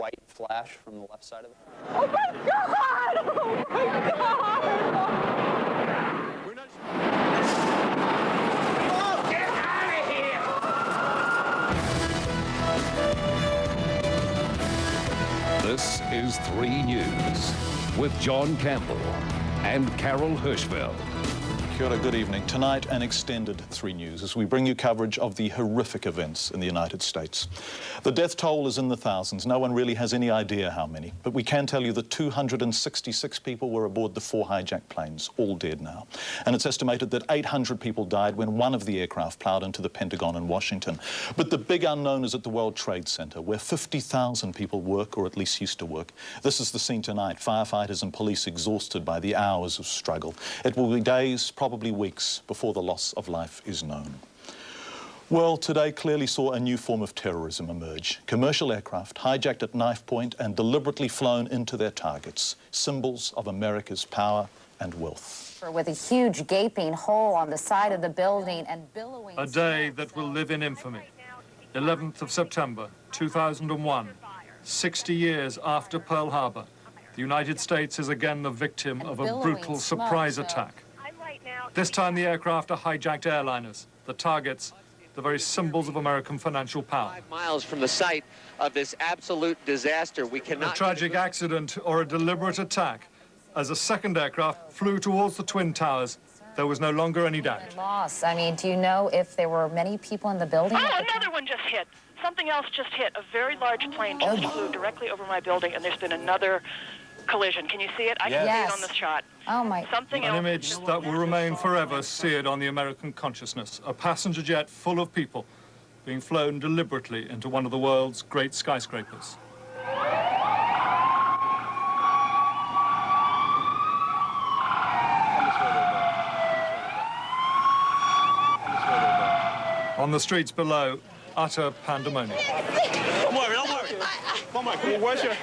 white flash from the left side of the... Oh my God! Oh my God! We're not... Oh, get out of here! This is 3 News with John Campbell and Carol Hirschfeld. Kia ora, good evening. Tonight, an extended 3 News as we bring you coverage of the horrific events in the United States. The death toll is in the thousands. No one really has any idea how many, but we can tell you that 266 people were aboard the 4 hijacked planes, all dead now. And it's estimated that 800 people died when one of the aircraft plowed into the Pentagon in Washington. But the big unknown is at the World Trade Center, where 50,000 people work, or at least used to work. This is the scene tonight. Firefighters and police exhausted by the hours of struggle. It will be days, probably weeks, before the loss of life is known. Well, today clearly saw a new form of terrorism emerge. Commercial aircraft hijacked at knife point and deliberately flown into their targets, symbols of America's power and wealth. With a huge gaping hole on the side of the building and billowing... A day that will live in infamy. 11th of September, 2001, 60 years after Pearl Harbor, the United States is again the victim of a brutal surprise attack. This time the aircraft are hijacked airliners, the targets, the very symbols of American financial power. 5 miles from the site of this absolute disaster, we cannot... A tragic accident or a deliberate attack. As a second aircraft flew towards the Twin Towers, there was no longer any doubt. Loss. I mean, do you know if there were many people in the building? Oh, another one just hit. Something else just hit. A very large plane just flew directly over my building, and there's been another collision. Can you see it? I can see it on the shot. Oh, my. Something An else. image that will remain forever seared on the American consciousness. A passenger jet full of people being flown deliberately into one of the world's great skyscrapers. On the streets below, utter pandemonium. Don't worry, don't worry. Don't worry. Where's your...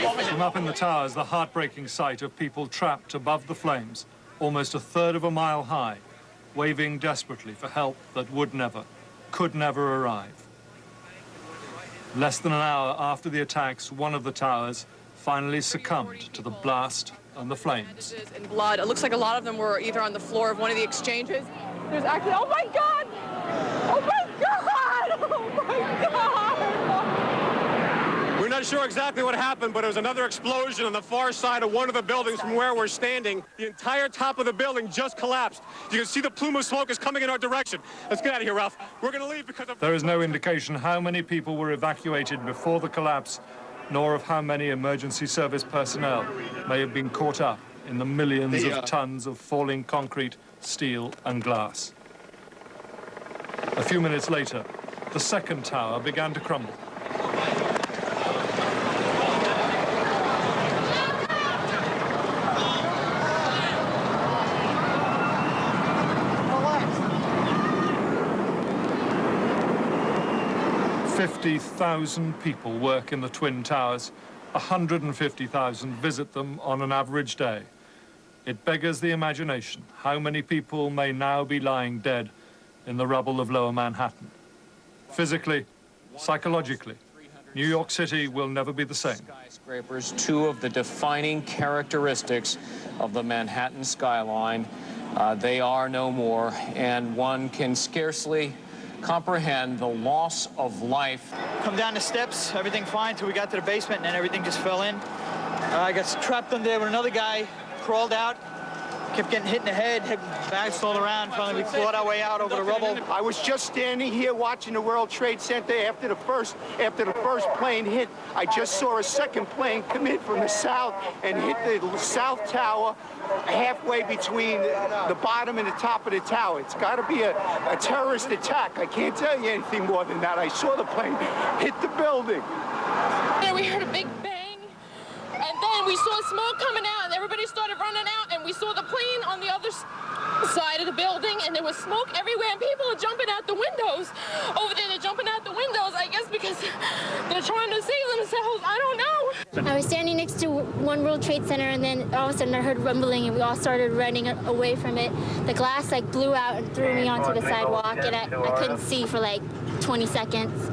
From up in the towers, the heartbreaking sight of people trapped above the flames, almost 1/3 of a mile high, waving desperately for help that would never, could never arrive. Less than an hour after the attacks, one of the towers finally succumbed to the blast and the flames. In blood. It looks like a lot of them were either on the floor of one of the exchanges. There's actually, oh my God! Oh my God! Oh my God! We're not sure exactly what happened, but there was another explosion on the far side of one of the buildings from where we're standing. The entire top of the building just collapsed. You can see the plume of smoke is coming in our direction. Let's get out of here, Ralph. We're going to leave because of... There is no indication how many people were evacuated before the collapse, nor of how many emergency service personnel may have been caught up in the millions of tons of falling concrete, steel and glass. A few minutes later, the second tower began to crumble. "50,000 people work in the Twin Towers. 150,000 visit them on an average day. It beggars the imagination how many people may now be lying dead in the rubble of Lower Manhattan. Physically, psychologically, New York City will never be the same." Skyscrapers, 2 of the defining characteristics of the Manhattan skyline. They are no more, and one can scarcely comprehend the loss of life. Come down the steps, everything fine till we got to the basement, and then everything just fell in. I got trapped in there with another guy, crawled out, kept getting hit in the head, had bags all around. Finally, we clawed our way out over the rubble. I was just standing here watching the World Trade Center after the first plane hit. I just saw a second plane come in from the south and hit the south tower halfway between the bottom and the top of the tower. It's got to be a terrorist attack. I can't tell you anything more than that. I saw the plane hit the building. And we heard a big bang, and then we saw smoke coming out, and everybody started running out, and we saw the plane on the other side of the building, and there was smoke everywhere, and people are jumping out the windows. Over there, they're jumping out the windows, I guess, because they're trying to save themselves. I don't know. I was standing next to One World Trade Center, and then all of a sudden I heard rumbling, and we all started running away from it. The glass like blew out and threw me onto the sidewalk, and I couldn't see for like 20 seconds.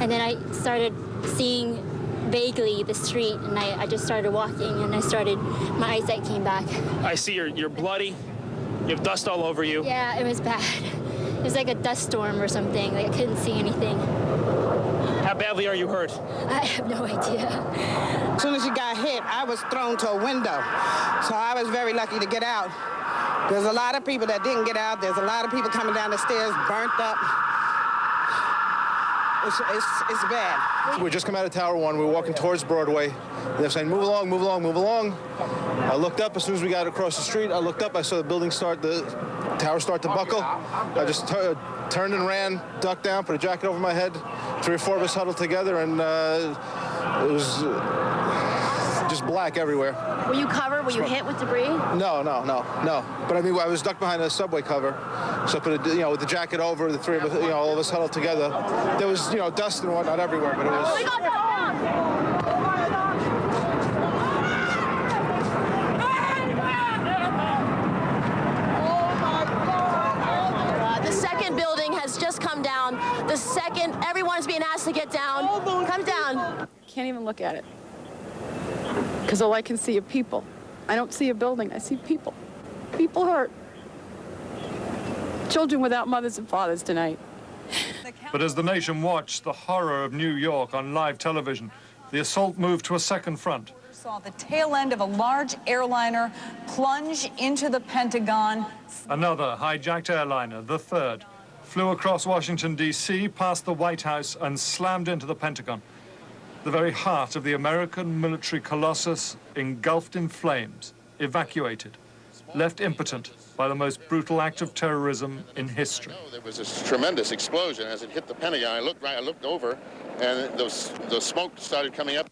And then I started seeing vaguely the street, and I just started walking, and my eyesight came back. I see you're bloody. You have dust all over you. Yeah, it was bad. It was like a dust storm or something. Like I couldn't see anything. How badly are you hurt? I have no idea. As soon as she got hit, I was thrown to a window. So I was very lucky to get out. There's a lot of people that didn't get out. There's a lot of people coming down the stairs, burnt up. It's bad. We just come out of Tower 1. We were walking towards Broadway. They're saying, move along, move along, move along. I looked up as soon as we got across the street. I looked up, I saw the tower start to buckle. I just turned and ran, ducked down, put a jacket over my head. 3 or 4 of us huddled together, and it was just black everywhere. Were you covered? Were you hit with debris? No. But I mean, I was ducked behind a subway cover, so I put with the jacket over. The 3 of us, all of us huddled together. There was, dust and whatnot everywhere, but it was. The second building has just come down. The second, everyone's being asked to get down. Come down. Can't even look at it. Because all I can see are people. I don't see a building, I see people. People hurt. Children without mothers and fathers tonight. But as the nation watched the horror of New York on live television, the assault moved to a second front. Saw the tail end of a large airliner plunge into the Pentagon. Another hijacked airliner, the third, flew across Washington, D.C., past the White House and slammed into the Pentagon. The very heart of the American military colossus engulfed in flames, evacuated, left impotent by the most brutal act of terrorism in history. There was this tremendous explosion as it hit the Pentagon. I looked over, and the smoke started coming up.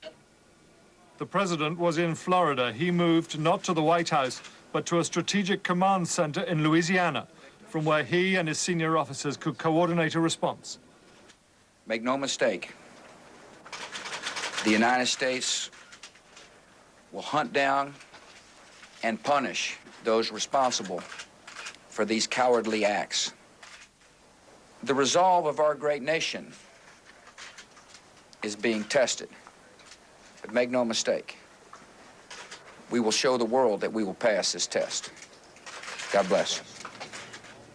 The president was in Florida. He moved not to the White House, but to a strategic command center in Louisiana, from where he and his senior officers could coordinate a response. Make no mistake, the United States will hunt down and punish those responsible for these cowardly acts. The resolve of our great nation is being tested. But make no mistake, we will show the world that we will pass this test. God bless.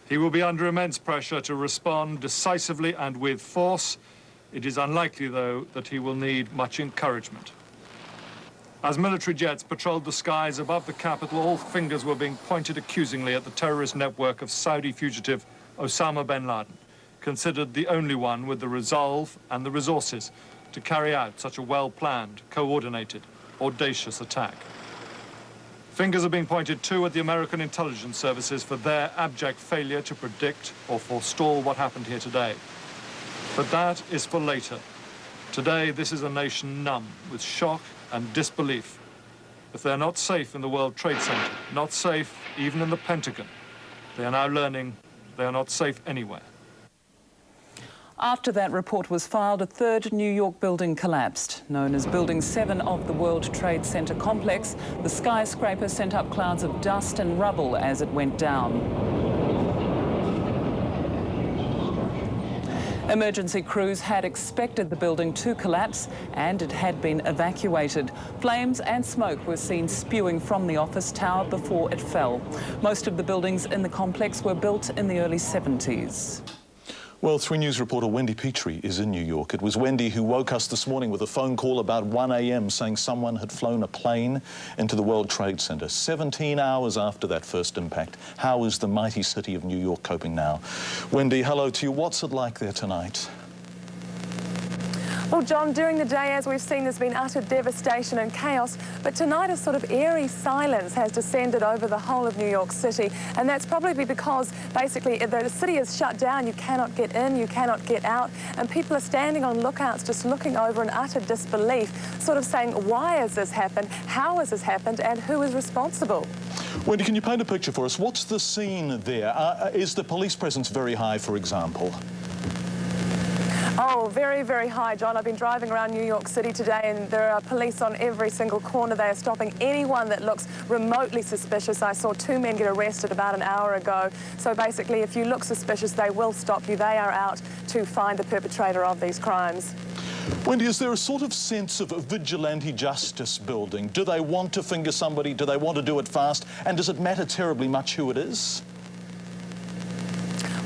He will be under immense pressure to respond decisively and with force. It is unlikely, though, that he will need much encouragement. As military jets patrolled the skies above the capital, all fingers were being pointed accusingly at the terrorist network of Saudi fugitive Osama bin Laden, considered the only one with the resolve and the resources to carry out such a well-planned, coordinated, audacious attack. Fingers are being pointed, too, at the American intelligence services for their abject failure to predict or forestall what happened here today. But that is for later. Today, this is a nation numb with shock and disbelief. If they're not safe in the World Trade Center, not safe even in the Pentagon, they are now learning they are not safe anywhere. After that report was filed, a third New York building collapsed. Known as Building 7 of the World Trade Center complex, the skyscraper sent up clouds of dust and rubble as it went down. Emergency crews had expected the building to collapse and it had been evacuated. Flames and smoke were seen spewing from the office tower before it fell. Most of the buildings in the complex were built in the early 70s. Well, 3 News reporter Wendy Petrie is in New York. It was Wendy who woke us this morning with a phone call about 1 a.m. saying someone had flown a plane into the World Trade Center 17 hours after that first impact. How is the mighty city of New York coping now? Wendy, hello to you. What's it like there tonight? Well, John, during the day, as we've seen, there's been utter devastation and chaos, but tonight a sort of eerie silence has descended over the whole of New York City, and that's probably because basically the city is shut down. You cannot get in, you cannot get out, and people are standing on lookouts just looking over in utter disbelief, sort of saying, why has this happened, how has this happened, and who is responsible? Wendy, can you paint a picture for us? What's the scene there? Is the police presence very high, for example? Oh, very, very high, John. I've been driving around New York City today and there are police on every single corner. They are stopping anyone that looks remotely suspicious. I saw 2 men get arrested about an hour ago. So basically, if you look suspicious, they will stop you. They are out to find the perpetrator of these crimes. Wendy, is there a sort of sense of vigilante justice building? Do they want to finger somebody? Do they want to do it fast? And does it matter terribly much who it is?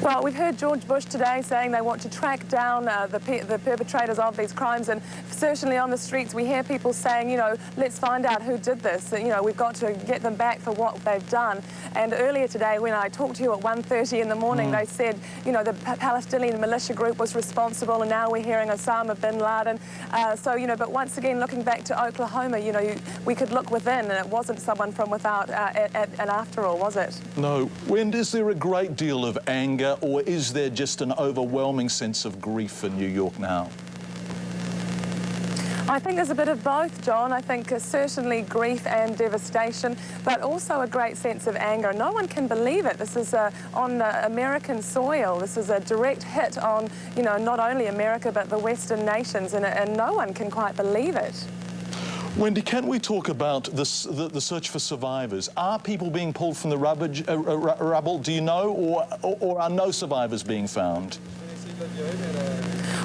Well, we've heard George Bush today saying they want to track down the perpetrators of these crimes, and certainly on the streets we hear people saying, you know, let's find out who did this. You know, we've got to get them back for what they've done. And earlier today, when I talked to you at 1:30 in the morning, they said, you know, the Palestinian militia group was responsible, and now we're hearing Osama bin Laden. So, you know, but once again, looking back to Oklahoma, you know, we could look within, and it wasn't someone from without, and after all, was it? No. Wendy, is there a great deal of anger, or is there just an overwhelming sense of grief in New York now? I think there's a bit of both, John. I think certainly grief and devastation, but also a great sense of anger. No one can believe it. This is on American soil. This is a direct hit on, you know, not only America, but the Western nations, and no one can quite believe it. Wendy, can we talk about this, the search for survivors? Are people being pulled from the rubble, do you know, or are no survivors being found?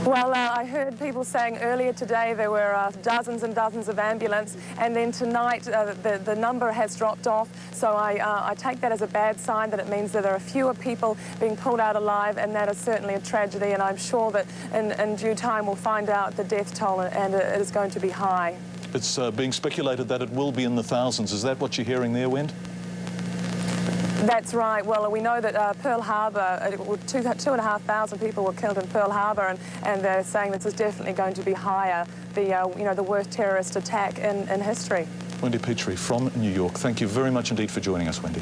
Well, I heard people saying earlier today there were dozens and dozens of ambulances, and then tonight the number has dropped off. So I take that as a bad sign, that it means that there are fewer people being pulled out alive, and that is certainly a tragedy. And I'm sure that in due time we'll find out the death toll, and it is going to be high. It's being speculated that it will be in the thousands. Is that what you're hearing there, Wendy? That's right. Well, we know that Pearl Harbor, 2,500 people were killed in Pearl Harbor, and they're saying this is definitely going to be higher, you know, the worst terrorist attack in history. Wendy Petrie from New York, thank you very much indeed for joining us, Wendy.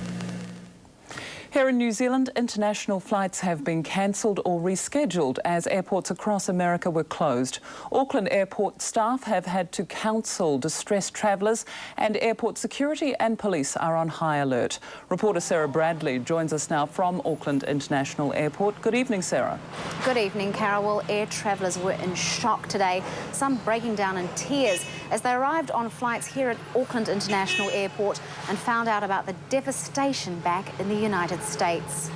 Here in New Zealand, international flights have been cancelled or rescheduled as airports across America were closed. Auckland airport staff have had to counsel distressed travellers, and airport security and police are on high alert. Reporter Sarah Bradley joins us now from Auckland International Airport. Good evening, Sarah. Good evening, Carol. Well, air travellers were in shock today, some breaking down in tears as they arrived on flights here at Auckland International Airport and found out about the devastation back in the United States.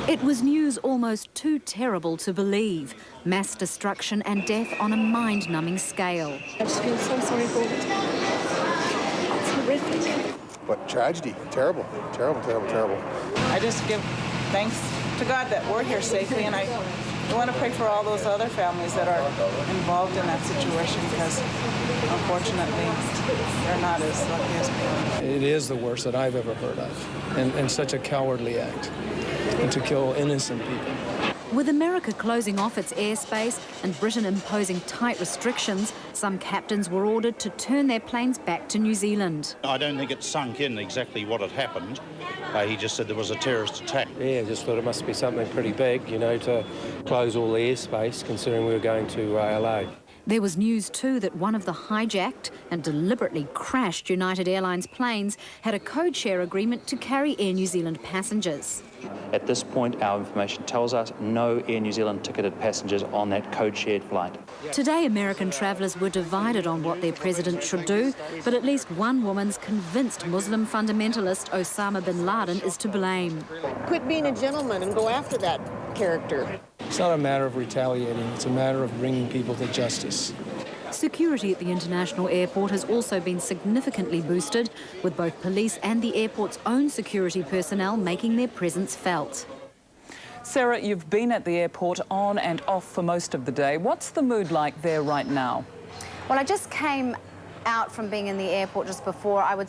It was news almost too terrible to believe. Mass destruction and death on a mind-numbing scale. I just feel so sorry for it. It's horrific. What tragedy. Terrible. Terrible, terrible, terrible. I just give thanks to God that we're here safely, and I want to pray for all those other families that are involved in that situation, because unfortunately they're not as lucky as me. It is the worst that I've ever heard of, and such a cowardly act, and to kill innocent people. With America closing off its airspace and Britain imposing tight restrictions, some captains were ordered to turn their planes back to New Zealand. I don't think it sunk in exactly what had happened. He just said there was a terrorist attack. Yeah, just thought it must be something pretty big, you know, to close all the airspace, considering we were going to LA. There was news too that one of the hijacked and deliberately crashed United Airlines planes had a code-share agreement to carry Air New Zealand passengers. At this point, our information tells us no Air New Zealand ticketed passengers on that code-shared flight. Today, American travellers were divided on what their president should do, but at least one woman's convinced Muslim fundamentalist Osama bin Laden is to blame. Quit being a gentleman and go after that character. It's not a matter of retaliating, it's a matter of bringing people to justice. Security at the international airport has also been significantly boosted, with both police and the airport's own security personnel making their presence felt. Sarah, you've been at the airport on and off for most of the day. What's the mood like there right now? Well, I just came out from being in the airport just before. I would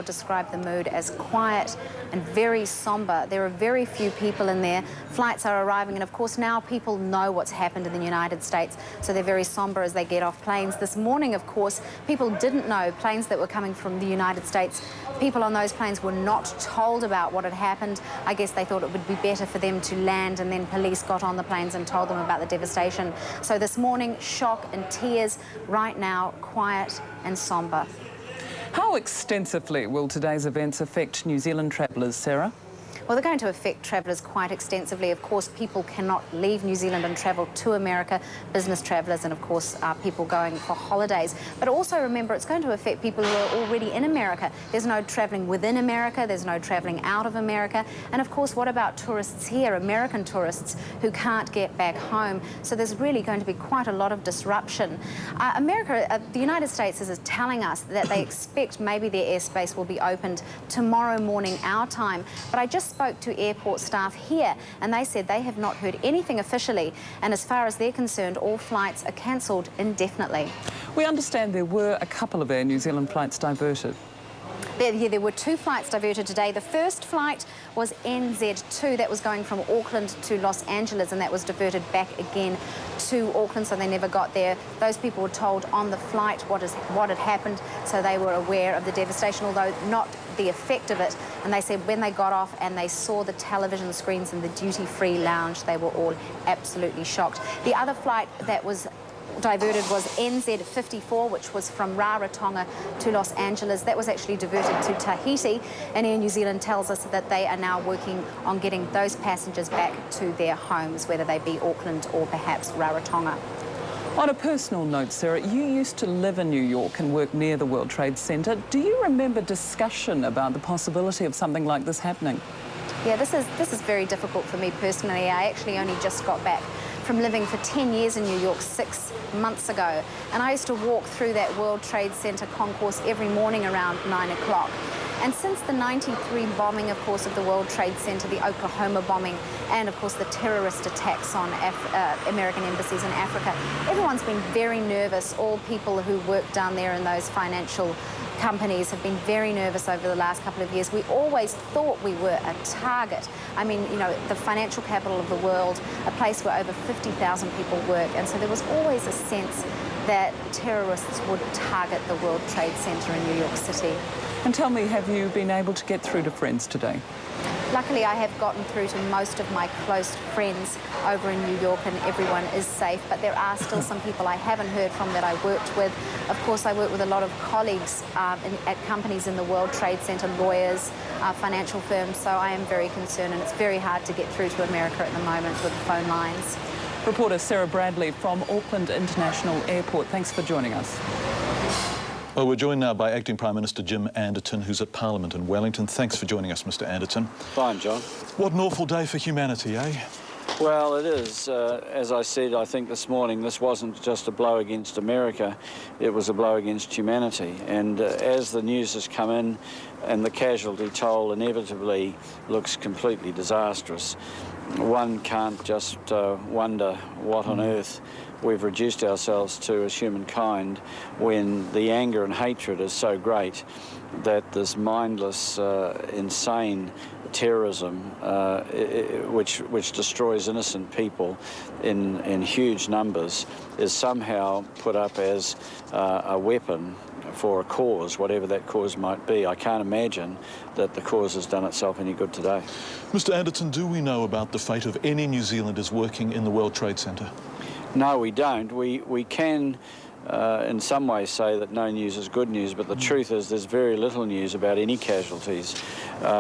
describe the mood as quiet and very somber. There are very few people in there. Flights are arriving, and of course now people know what's happened in the United States, so they're very somber as they get off planes. This morning, of course, people didn't know, planes that were coming from the United States, people on those planes were not told about what had happened. I guess they thought it would be better for them to land, and then police got on the planes and told them about the devastation. So this morning, shock and tears. Right now, quiet and somber. How extensively will today's events affect New Zealand travellers, Sarah? Well, they're going to affect travellers quite extensively. Of course, people cannot leave New Zealand and travel to America, business travellers and, of course, people going for holidays. But also remember, it's going to affect people who are already in America. There's no travelling within America, there's no travelling out of America. And, of course, what about tourists here, American tourists, who can't get back home? So there's really going to be quite a lot of disruption. The United States is telling us that they expect maybe their airspace will be opened tomorrow morning our time. But I just spoke to airport staff here and they said they have not heard anything officially, and as far as they're concerned, all flights are cancelled indefinitely. We understand there were a couple of Air New Zealand flights diverted. There were 2 flights diverted today. The first flight was NZ2, that was going from Auckland to Los Angeles, and that was diverted back again to Auckland, so they never got there. Those people were told on the flight what had happened, so they were aware of the devastation, although not the effect of it. And they said when they got off and they saw the television screens in the duty-free lounge, they were all absolutely shocked. The other flight that was diverted was NZ54, which was from Rarotonga to Los Angeles. That was actually diverted to Tahiti, and Air New Zealand tells us that they are now working on getting those passengers back to their homes, whether they be Auckland or perhaps Rarotonga. On a personal note, Sarah, you used to live in New York and work near the World Trade Center. Do you remember discussion about the possibility of something like this happening? Yeah, this is very difficult for me personally. I actually only just got back from living for 10 years in New York 6 months ago. And I used to walk through that World Trade Center concourse every morning around 9 o'clock. And since the '93 bombing, of course, of the World Trade Center, the Oklahoma bombing, and, of course, the terrorist attacks on American embassies in Africa, everyone's been very nervous. All people who work down there in those financial companies have been very nervous over the last couple of years. We always thought we were a target. I mean, you know, the financial capital of the world, a place where over 50,000 people work, and so there was always a sense that terrorists would target the World Trade Center in New York City. And tell me, have you been able to get through to friends today? Luckily, I have gotten through to most of my close friends over in New York, and everyone is safe, but there are still some people I haven't heard from that I worked with. Of course, I work with a lot of colleagues at companies in the World Trade Center, lawyers, financial firms, so I am very concerned, and it's very hard to get through to America at the moment with the phone lines. Reporter Sarah Bradley from Auckland International Airport. Thanks for joining us. Well, we're joined now by Acting Prime Minister Jim Anderton, who's at Parliament in Wellington. Thanks for joining us, Mr. Anderton. Fine, John. What an awful day for humanity, eh? Well, it is. As I said, I think this morning, this wasn't just a blow against America, it was a blow against humanity. And as the news has come in and the casualty toll inevitably looks completely disastrous, one can't just wonder what on earth we've reduced ourselves to as humankind when the anger and hatred is so great that this mindless, insane terrorism, which destroys innocent people in huge numbers, is somehow put up as a weapon for a cause, whatever that cause might be. I can't imagine that the cause has done itself any good today. Mr. Anderton, do we know about the fate of any New Zealanders working in the World Trade Center? No, we don't. We can in some ways say that no news is good news, but the truth is there's very little news about any casualties.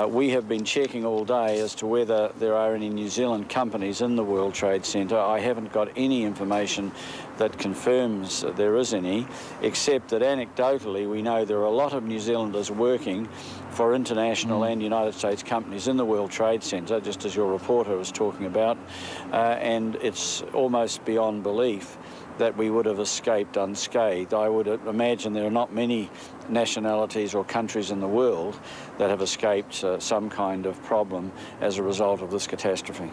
We have been checking all day as to whether there are any New Zealand companies in the World Trade Center. I haven't got any information that confirms that there is any, except that anecdotally we know there are a lot of New Zealanders working for international and United States companies in the World Trade Center, just as your reporter was talking about, and it's almost beyond belief that we would have escaped unscathed. I would imagine there are not many nationalities or countries in the world that have escaped some kind of problem as a result of this catastrophe.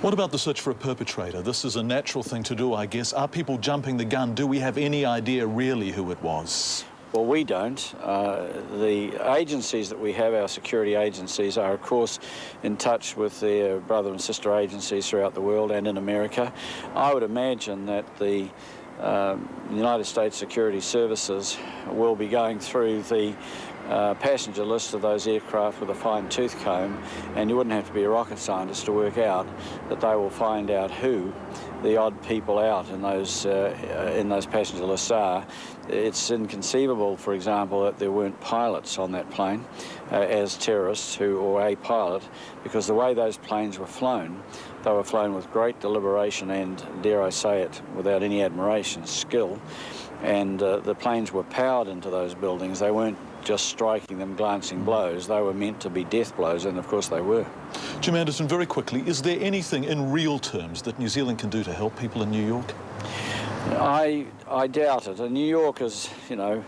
What about the search for a perpetrator? This is a natural thing to do, I guess. Are people jumping the gun? Do we have any idea really who it was? Well, we don't. The agencies that we have, our security agencies, are of course in touch with their brother and sister agencies throughout the world and in America. I would imagine that the United States Security Services will be going through the passenger list of those aircraft with a fine-tooth comb, and you wouldn't have to be a rocket scientist to work out that they will find out who the odd people out in those passenger lists are. It's inconceivable, for example, that there weren't pilots on that plane as terrorists or a pilot, because the way those planes were flown, they were flown with great deliberation and, dare I say it, without any admiration, skill. And the planes were powered into those buildings. They weren't just striking them glancing blows. They were meant to be death blows, and of course they were. Jim Anderson, very quickly, is there anything in real terms that New Zealand can do to help people in New York? I doubt it. And New York is, you know,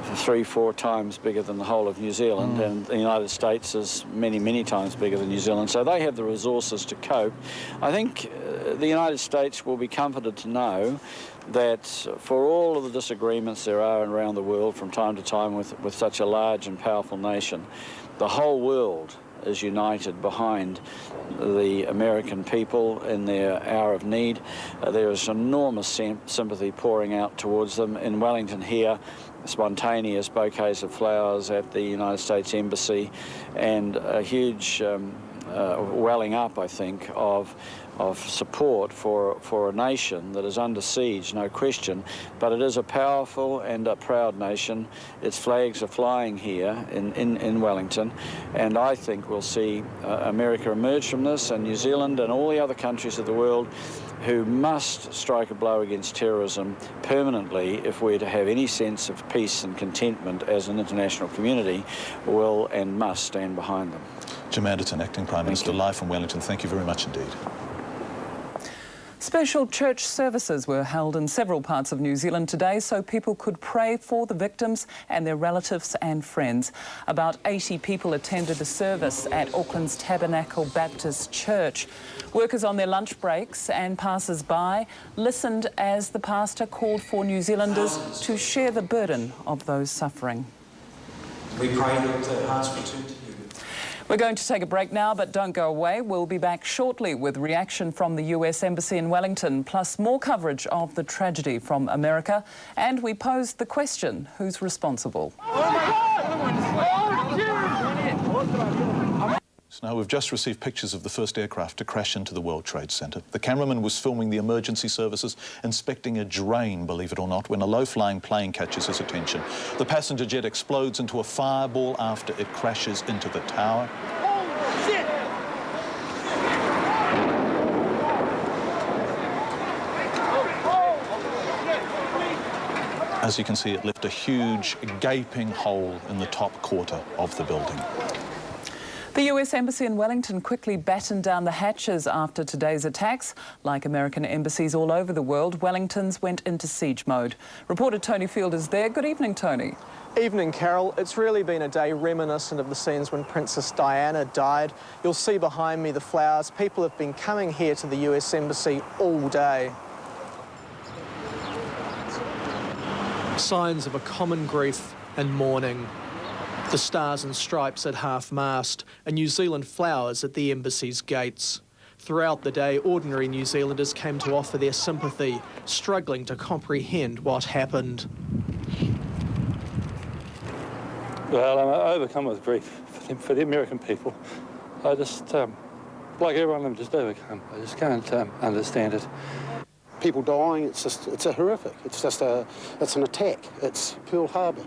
3-4 times bigger than the whole of New Zealand, and the United States is many times bigger than New Zealand, so they have the resources to cope. I think the United States will be comforted to know that for all of the disagreements there are around the world from time to time with such a large and powerful nation, the whole world is united behind the American people in their hour of need. There is enormous sympathy pouring out towards them. In Wellington here, spontaneous bouquets of flowers at the United States Embassy, and a huge welling up, I think, of support for a nation that is under siege, no question, but it is a powerful and a proud nation. Its flags are flying here in Wellington, and I think we'll see America emerge from this, and New Zealand and all the other countries of the world who must strike a blow against terrorism permanently if we're to have any sense of peace and contentment as an international community, will and must stand behind them. Jim Anderson, Acting Prime Minister, live from Wellington. Thank you very much indeed. Special church services were held in several parts of New Zealand today so people could pray for the victims and their relatives and friends. About 80 people attended a service at Auckland's Tabernacle Baptist Church. Workers on their lunch breaks and passers-by listened as the pastor called for New Zealanders to share the burden of those suffering. We pray that their hearts return to you. We're going to take a break now, but don't go away. We'll be back shortly with reaction from the US Embassy in Wellington, plus more coverage of the tragedy from America. And we posed the question, who's responsible? Now, we've just received pictures of the first aircraft to crash into the World Trade Center. The cameraman was filming the emergency services, inspecting a drain, believe it or not, when a low-flying plane catches his attention. The passenger jet explodes into a fireball after it crashes into the tower. Oh, shit! As you can see, it left a huge, gaping hole in the top quarter of the building. The US Embassy in Wellington quickly battened down the hatches after today's attacks. Like American embassies all over the world, Wellington's went into siege mode. Reporter Tony Field is there. Good evening, Tony. Evening, Carol. It's really been a day reminiscent of the scenes when Princess Diana died. You'll see behind me the flowers. People have been coming here to the US Embassy all day. Signs of a common grief and mourning. The stars and stripes at half-mast and New Zealand flowers at the embassy's gates. Throughout the day, ordinary New Zealanders came to offer their sympathy, struggling to comprehend what happened. Well, I'm overcome with grief for the American people. I just, like everyone, I'm just overcome. I just can't understand it. People dying, it's a horrific. It's an attack. It's Pearl Harbor.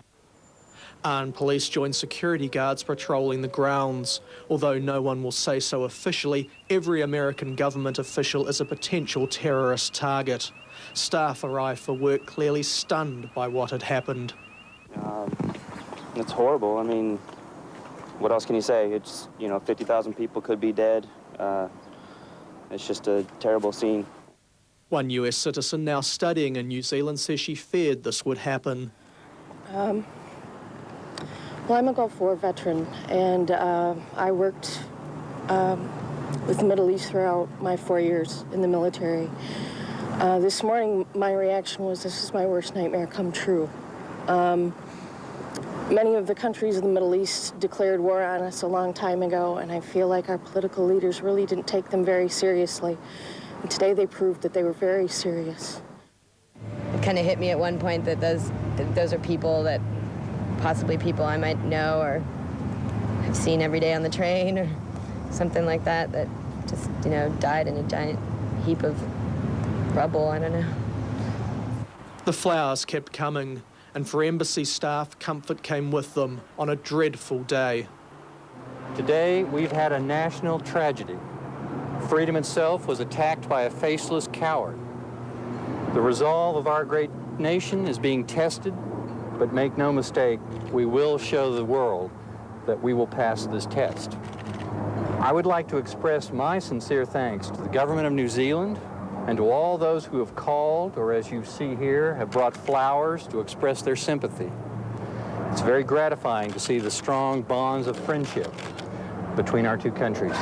Armed police joined security guards patrolling the grounds. Although no one will say so officially, every American government official is a potential terrorist target. Staff arrived for work clearly stunned by what had happened. It's horrible. I mean, what else can you say? It's, 50,000 people could be dead. It's just a terrible scene. One US citizen now studying in New Zealand says she feared this would happen. Well, I'm a Gulf War veteran, and I worked with the Middle East throughout my 4 years in the military. This morning, my reaction was, this is my worst nightmare come true. Many of the countries in the Middle East declared war on us a long time ago, and I feel like our political leaders really didn't take them very seriously. And today they proved that they were very serious. It kind of hit me at one point that those are people that possibly people I might know or have seen every day on the train or something like that just, you know, died in a giant heap of rubble. I don't know. The flowers kept coming, and for embassy staff, comfort came with them on a dreadful day. Today, we've had a national tragedy. Freedom itself was attacked by a faceless coward. The resolve of our great nation is being tested, but make no mistake, we will show the world that we will pass this test. I would like to express my sincere thanks to the government of New Zealand and to all those who have called, or as you see here, have brought flowers to express their sympathy. It's very gratifying to see the strong bonds of friendship between our two countries.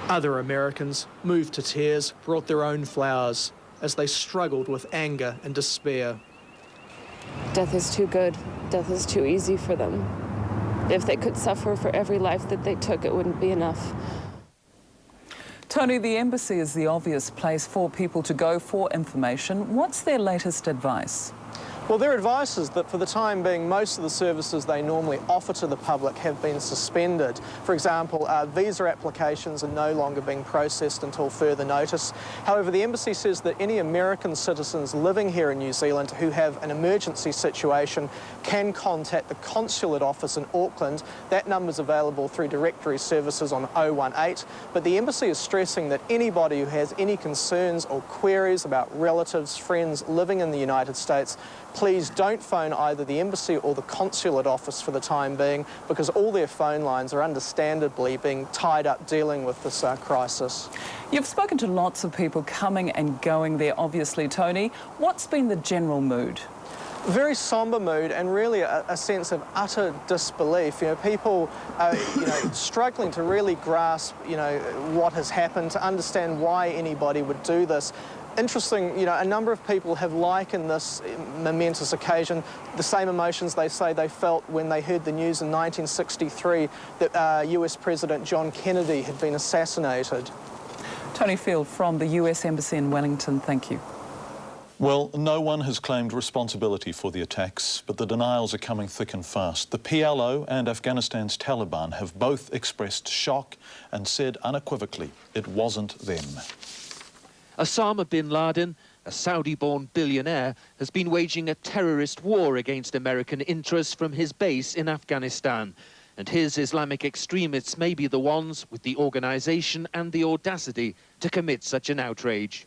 Other Americans, moved to tears, brought their own flowers as they struggled with anger and despair. Death is too good. Death is too easy for them. If they could suffer for every life that they took, it wouldn't be enough. Tony, the embassy is the obvious place for people to go for information. What's their latest advice? Well, their advice is that for the time being, most of the services they normally offer to the public have been suspended. For example, visa applications are no longer being processed until further notice. However, the embassy says that any American citizens living here in New Zealand who have an emergency situation can contact the consulate office in Auckland. That number's available through directory services on 018. But the embassy is stressing that anybody who has any concerns or queries about relatives, friends living in the United States, please don't phone either the embassy or the consulate office for the time being, because all their phone lines are understandably being tied up dealing with this crisis. You've spoken to lots of people coming and going there, obviously, Tony. What's been the general mood? Very sombre mood, and really a sense of utter disbelief. You know, people are, struggling to really grasp, what has happened, to understand why anybody would do this. Interesting, a number of people have likened this momentous occasion, the same emotions they say they felt when they heard the news in 1963 that US President John Kennedy had been assassinated. Tony Field from the US Embassy in Wellington, thank you. Well, no one has claimed responsibility for the attacks, but the denials are coming thick and fast. The PLO and Afghanistan's Taliban have both expressed shock and said unequivocally it wasn't them. Osama bin Laden, a Saudi-born billionaire, has been waging a terrorist war against American interests from his base in Afghanistan. And his Islamic extremists may be the ones with the organization and the audacity to commit such an outrage.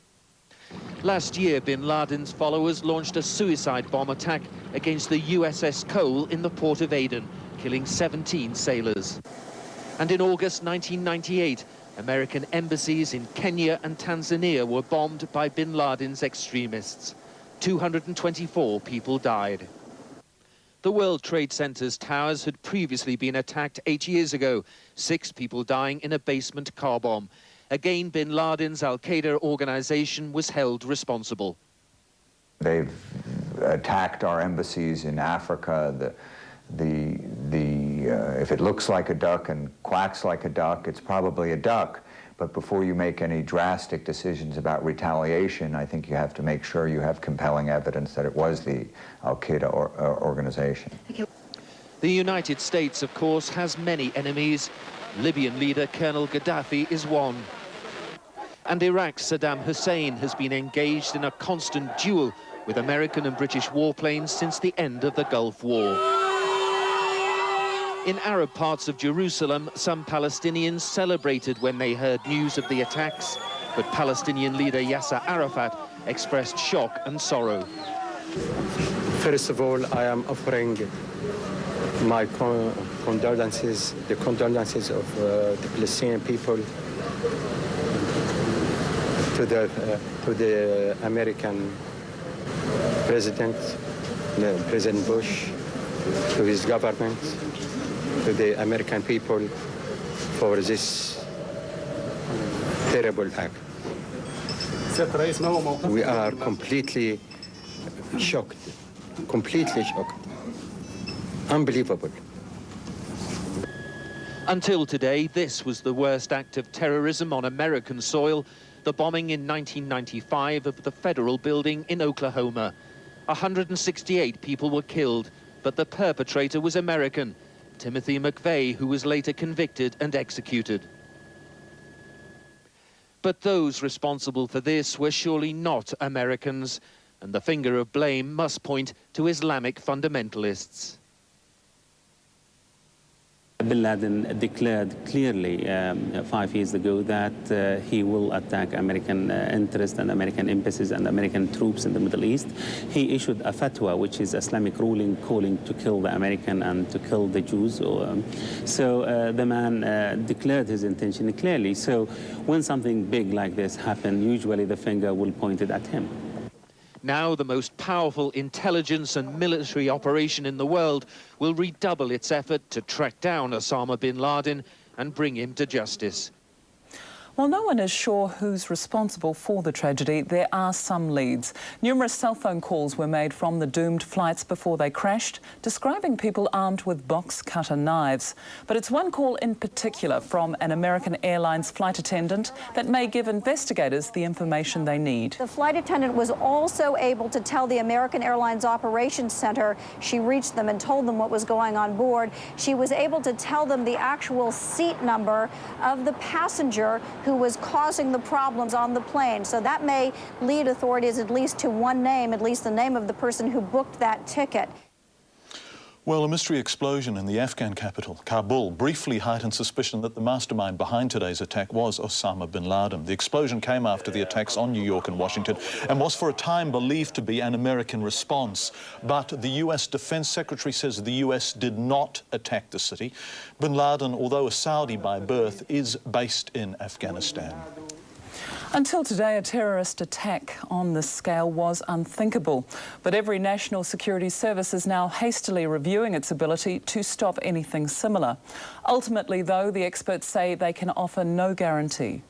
Last year, bin Laden's followers launched a suicide bomb attack against the USS Cole in the port of Aden, killing 17 sailors. And in August 1998, American embassies in Kenya and Tanzania were bombed by bin Laden's extremists. 224 people died. The World Trade Center's towers had previously been attacked 8 years ago, 6 people dying in a basement car bomb. Again, bin Laden's Al-Qaeda organization was held responsible. They've attacked our embassies in Africa. If it looks like a duck and quacks like a duck, it's probably a duck. But before you make any drastic decisions about retaliation, I think you have to make sure you have compelling evidence that it was the Al-Qaeda organization. The United States, of course, has many enemies. Libyan leader Colonel Gaddafi is one. And Iraq's Saddam Hussein has been engaged in a constant duel with American and British warplanes since the end of the Gulf War. In Arab parts of Jerusalem, some Palestinians celebrated when they heard news of the attacks, but Palestinian leader Yasser Arafat expressed shock and sorrow. First of all, I am offering my condolences, the condolences of the Palestinian people to the American President, President Bush, to his government, to the American people for this terrible act. We are completely shocked, unbelievable. Until today, this was the worst act of terrorism on American soil, the bombing in 1995 of the federal building in Oklahoma. 168 people were killed, but the perpetrator was American, Timothy McVeigh, who was later convicted and executed. But those responsible for this were surely not Americans, and the finger of blame must point to Islamic fundamentalists. Bin Laden declared clearly 5 years ago that he will attack American interests and American embassies and American troops in the Middle East. He issued a fatwa, which is Islamic ruling calling to kill the American and to kill the Jews. So the man declared his intention clearly. So when something big like this happens, usually the finger will point it at him. Now the most powerful intelligence and military operation in the world will redouble its effort to track down Osama bin Laden and bring him to justice. While no one is sure who's responsible for the tragedy, there are some leads. Numerous cell phone calls were made from the doomed flights before they crashed, describing people armed with box-cutter knives. But it's one call in particular from an American Airlines flight attendant that may give investigators the information they need. The flight attendant was also able to tell the American Airlines Operations Center. She reached them and told them what was going on board. She was able to tell them the actual seat number of the passenger who was causing the problems on the plane. So that may lead authorities at least to one name, at least the name of the person who booked that ticket. Well, a mystery explosion in the Afghan capital, Kabul, briefly heightened suspicion that the mastermind behind today's attack was Osama bin Laden. The explosion came after the attacks on New York and Washington and was for a time believed to be an American response. But the US Defense Secretary says the US did not attack the city. Bin Laden, although a Saudi by birth, is based in Afghanistan. Until today, a terrorist attack on this scale was unthinkable. But every national security service is now hastily reviewing its ability to stop anything similar. Ultimately, though, the experts say they can offer no guarantee.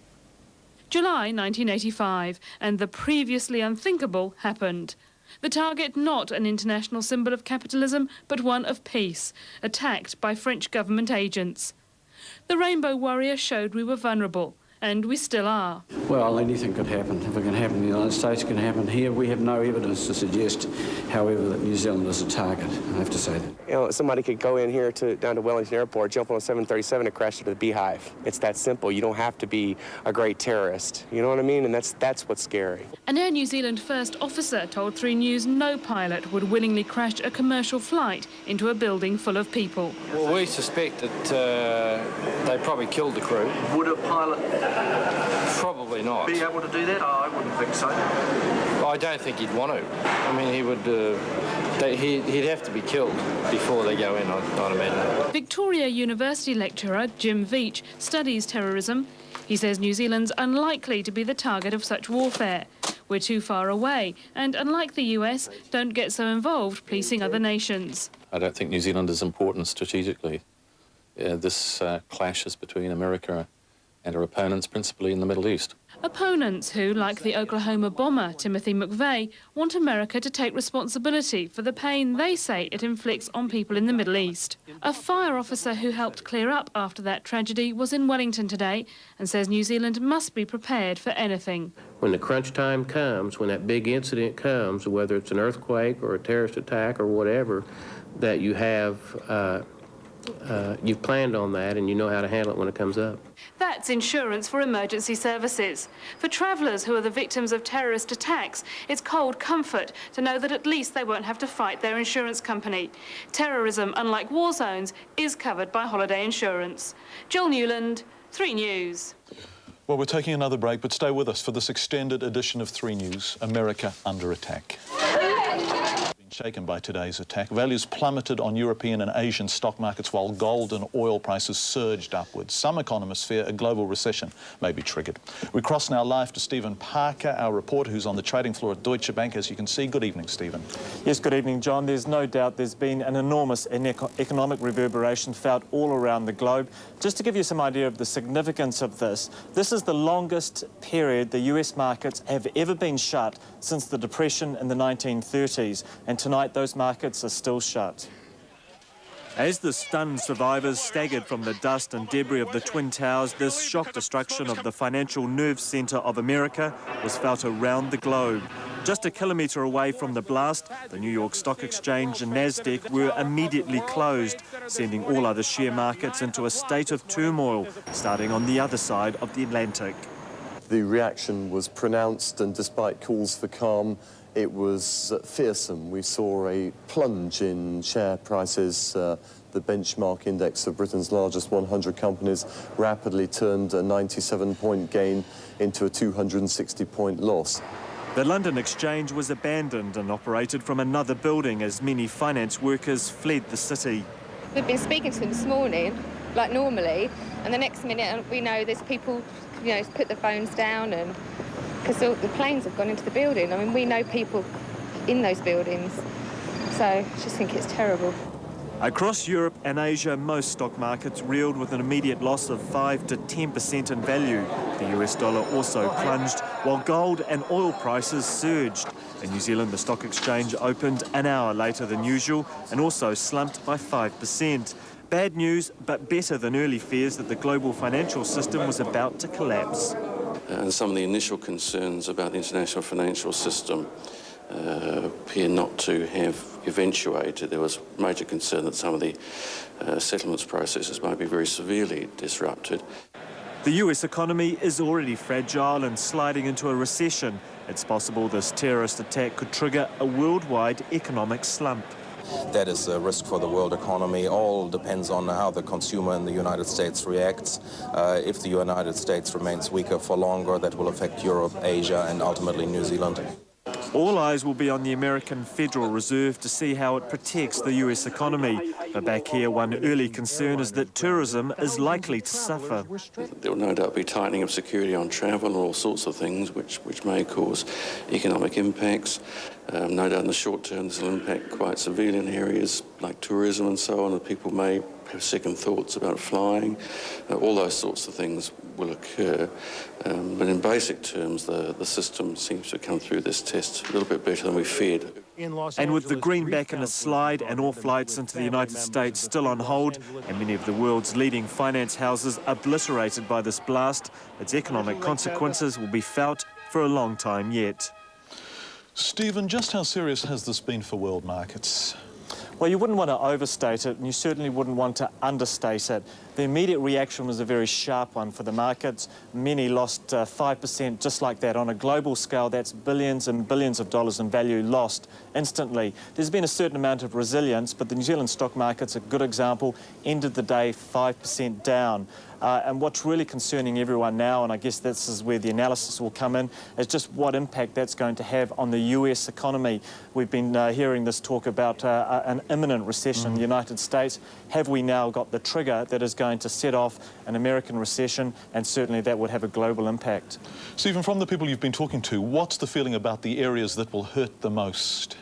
July 1985, and the previously unthinkable happened. The target not an international symbol of capitalism, but one of peace, attacked by French government agents. The Rainbow Warrior showed we were vulnerable. And we still are. Well, anything could happen. If it can happen in the United States, it can happen here. We have no evidence to suggest, however, that New Zealand is a target. I have to say that. You know, somebody could go in here down to Wellington Airport, jump on a 737 and crash into the Beehive. It's that simple. You don't have to be a great terrorist. You know what I mean? And that's what's scary. An Air New Zealand first officer told 3 News no pilot would willingly crash a commercial flight into a building full of people. Well, we suspect that they probably killed the crew. Would a pilot probably not be able to do that? Oh, I wouldn't think so. I don't think he'd want to. I mean, he would. He'd have to be killed before they go in, I'd imagine. Victoria University lecturer Jim Veach studies terrorism. He says New Zealand's unlikely to be the target of such warfare. We're too far away, and unlike the US, don't get so involved policing other nations. I don't think New Zealand is important strategically. This clashes between America and her opponents, principally in the Middle East. Opponents who, like the Oklahoma bomber Timothy McVeigh, want America to take responsibility for the pain they say it inflicts on people in the Middle East. A fire officer who helped clear up after that tragedy was in Wellington today and says New Zealand must be prepared for anything. When the crunch time comes, when that big incident comes, whether it's an earthquake or a terrorist attack or whatever, that you have you've planned on that and you know how to handle it when it comes up. That's insurance for emergency services. For travellers who are the victims of terrorist attacks, it's cold comfort to know that at least they won't have to fight their insurance company. Terrorism, unlike war zones, is covered by holiday insurance. Jill Newland, 3 News. Well, we're taking another break, but stay with us for this extended edition of 3 News, America Under Attack. Shaken by today's attack. Values plummeted on European and Asian stock markets while gold and oil prices surged upwards. Some economists fear a global recession may be triggered. We cross now live to Stephen Parker, our reporter who's on the trading floor at Deutsche Bank. As you can see, good evening, Stephen. Yes, good evening, John. There's no doubt there's been an enormous economic reverberation felt all around the globe. Just to give you some idea of the significance of this is the longest period the US markets have ever been shut since the Depression in the 1930s. And tonight, those markets are still shut. As the stunned survivors staggered from the dust and debris of the Twin Towers, this shock destruction of the financial nerve centre of America was felt around the globe. Just a kilometre away from the blast, the New York Stock Exchange and Nasdaq were immediately closed, sending all other share markets into a state of turmoil, starting on the other side of the Atlantic. The reaction was pronounced, and despite calls for calm, it was fearsome. We saw a plunge in share prices. The benchmark index of Britain's largest 100 companies rapidly turned a 97-point gain into a 260-point loss. The London Exchange was abandoned and operated from another building as many finance workers fled the city. We've been speaking to them this morning, like normally, and the next minute we know there's people, you know, put the phones down, and because the planes have gone into the building. I mean, we know people in those buildings, so I just think it's terrible. Across Europe and Asia, most stock markets reeled with an immediate loss of 5 to 10% in value. The US dollar also plunged, while gold and oil prices surged. In New Zealand, the stock exchange opened an hour later than usual and also slumped by 5%. Bad news, but better than early fears that the global financial system was about to collapse. And some of the initial concerns about the international financial system appear not to have eventuated. There was major concern that some of the settlements processes might be very severely disrupted. The US economy is already fragile and sliding into a recession. It's possible this terrorist attack could trigger a worldwide economic slump. That is a risk for the world economy. All depends on how the consumer in the United States reacts. If the United States remains weaker for longer, that will affect Europe, Asia, and ultimately New Zealand. All eyes will be on the American Federal Reserve to see how it protects the US economy. But back here, one early concern is that tourism is likely to suffer. There will no doubt be tightening of security on travel and all sorts of things which may cause economic impacts. No doubt in the short term this will impact quite severely in areas like tourism and so on, and people may have second thoughts about flying. All those sorts of things will occur. But in basic terms, the system seems to come through this test a little bit better than we feared. And with the greenback in a slide and all flights into the United States still on hold, and many of the world's leading finance houses obliterated by this blast, its economic consequences will be felt for a long time yet. Stephen, just how serious has this been for world markets? Well, you wouldn't want to overstate it, and you certainly wouldn't want to understate it. The immediate reaction was a very sharp one for the markets. Many lost 5% just like that. On a global scale, that's billions and billions of dollars in value lost instantly. There's been a certain amount of resilience, but the New Zealand stock market's a good example. Ended the day 5% down. And what's really concerning everyone now, and I guess this is where the analysis will come in, is just what impact that's going to have on the US economy. We've been hearing this talk about an imminent recession in the United States. Have we now got the trigger that is going to set off an American recession? And certainly that would have a global impact. Stephen, from the people you've been talking to, what's the feeling about the areas that will hurt the most?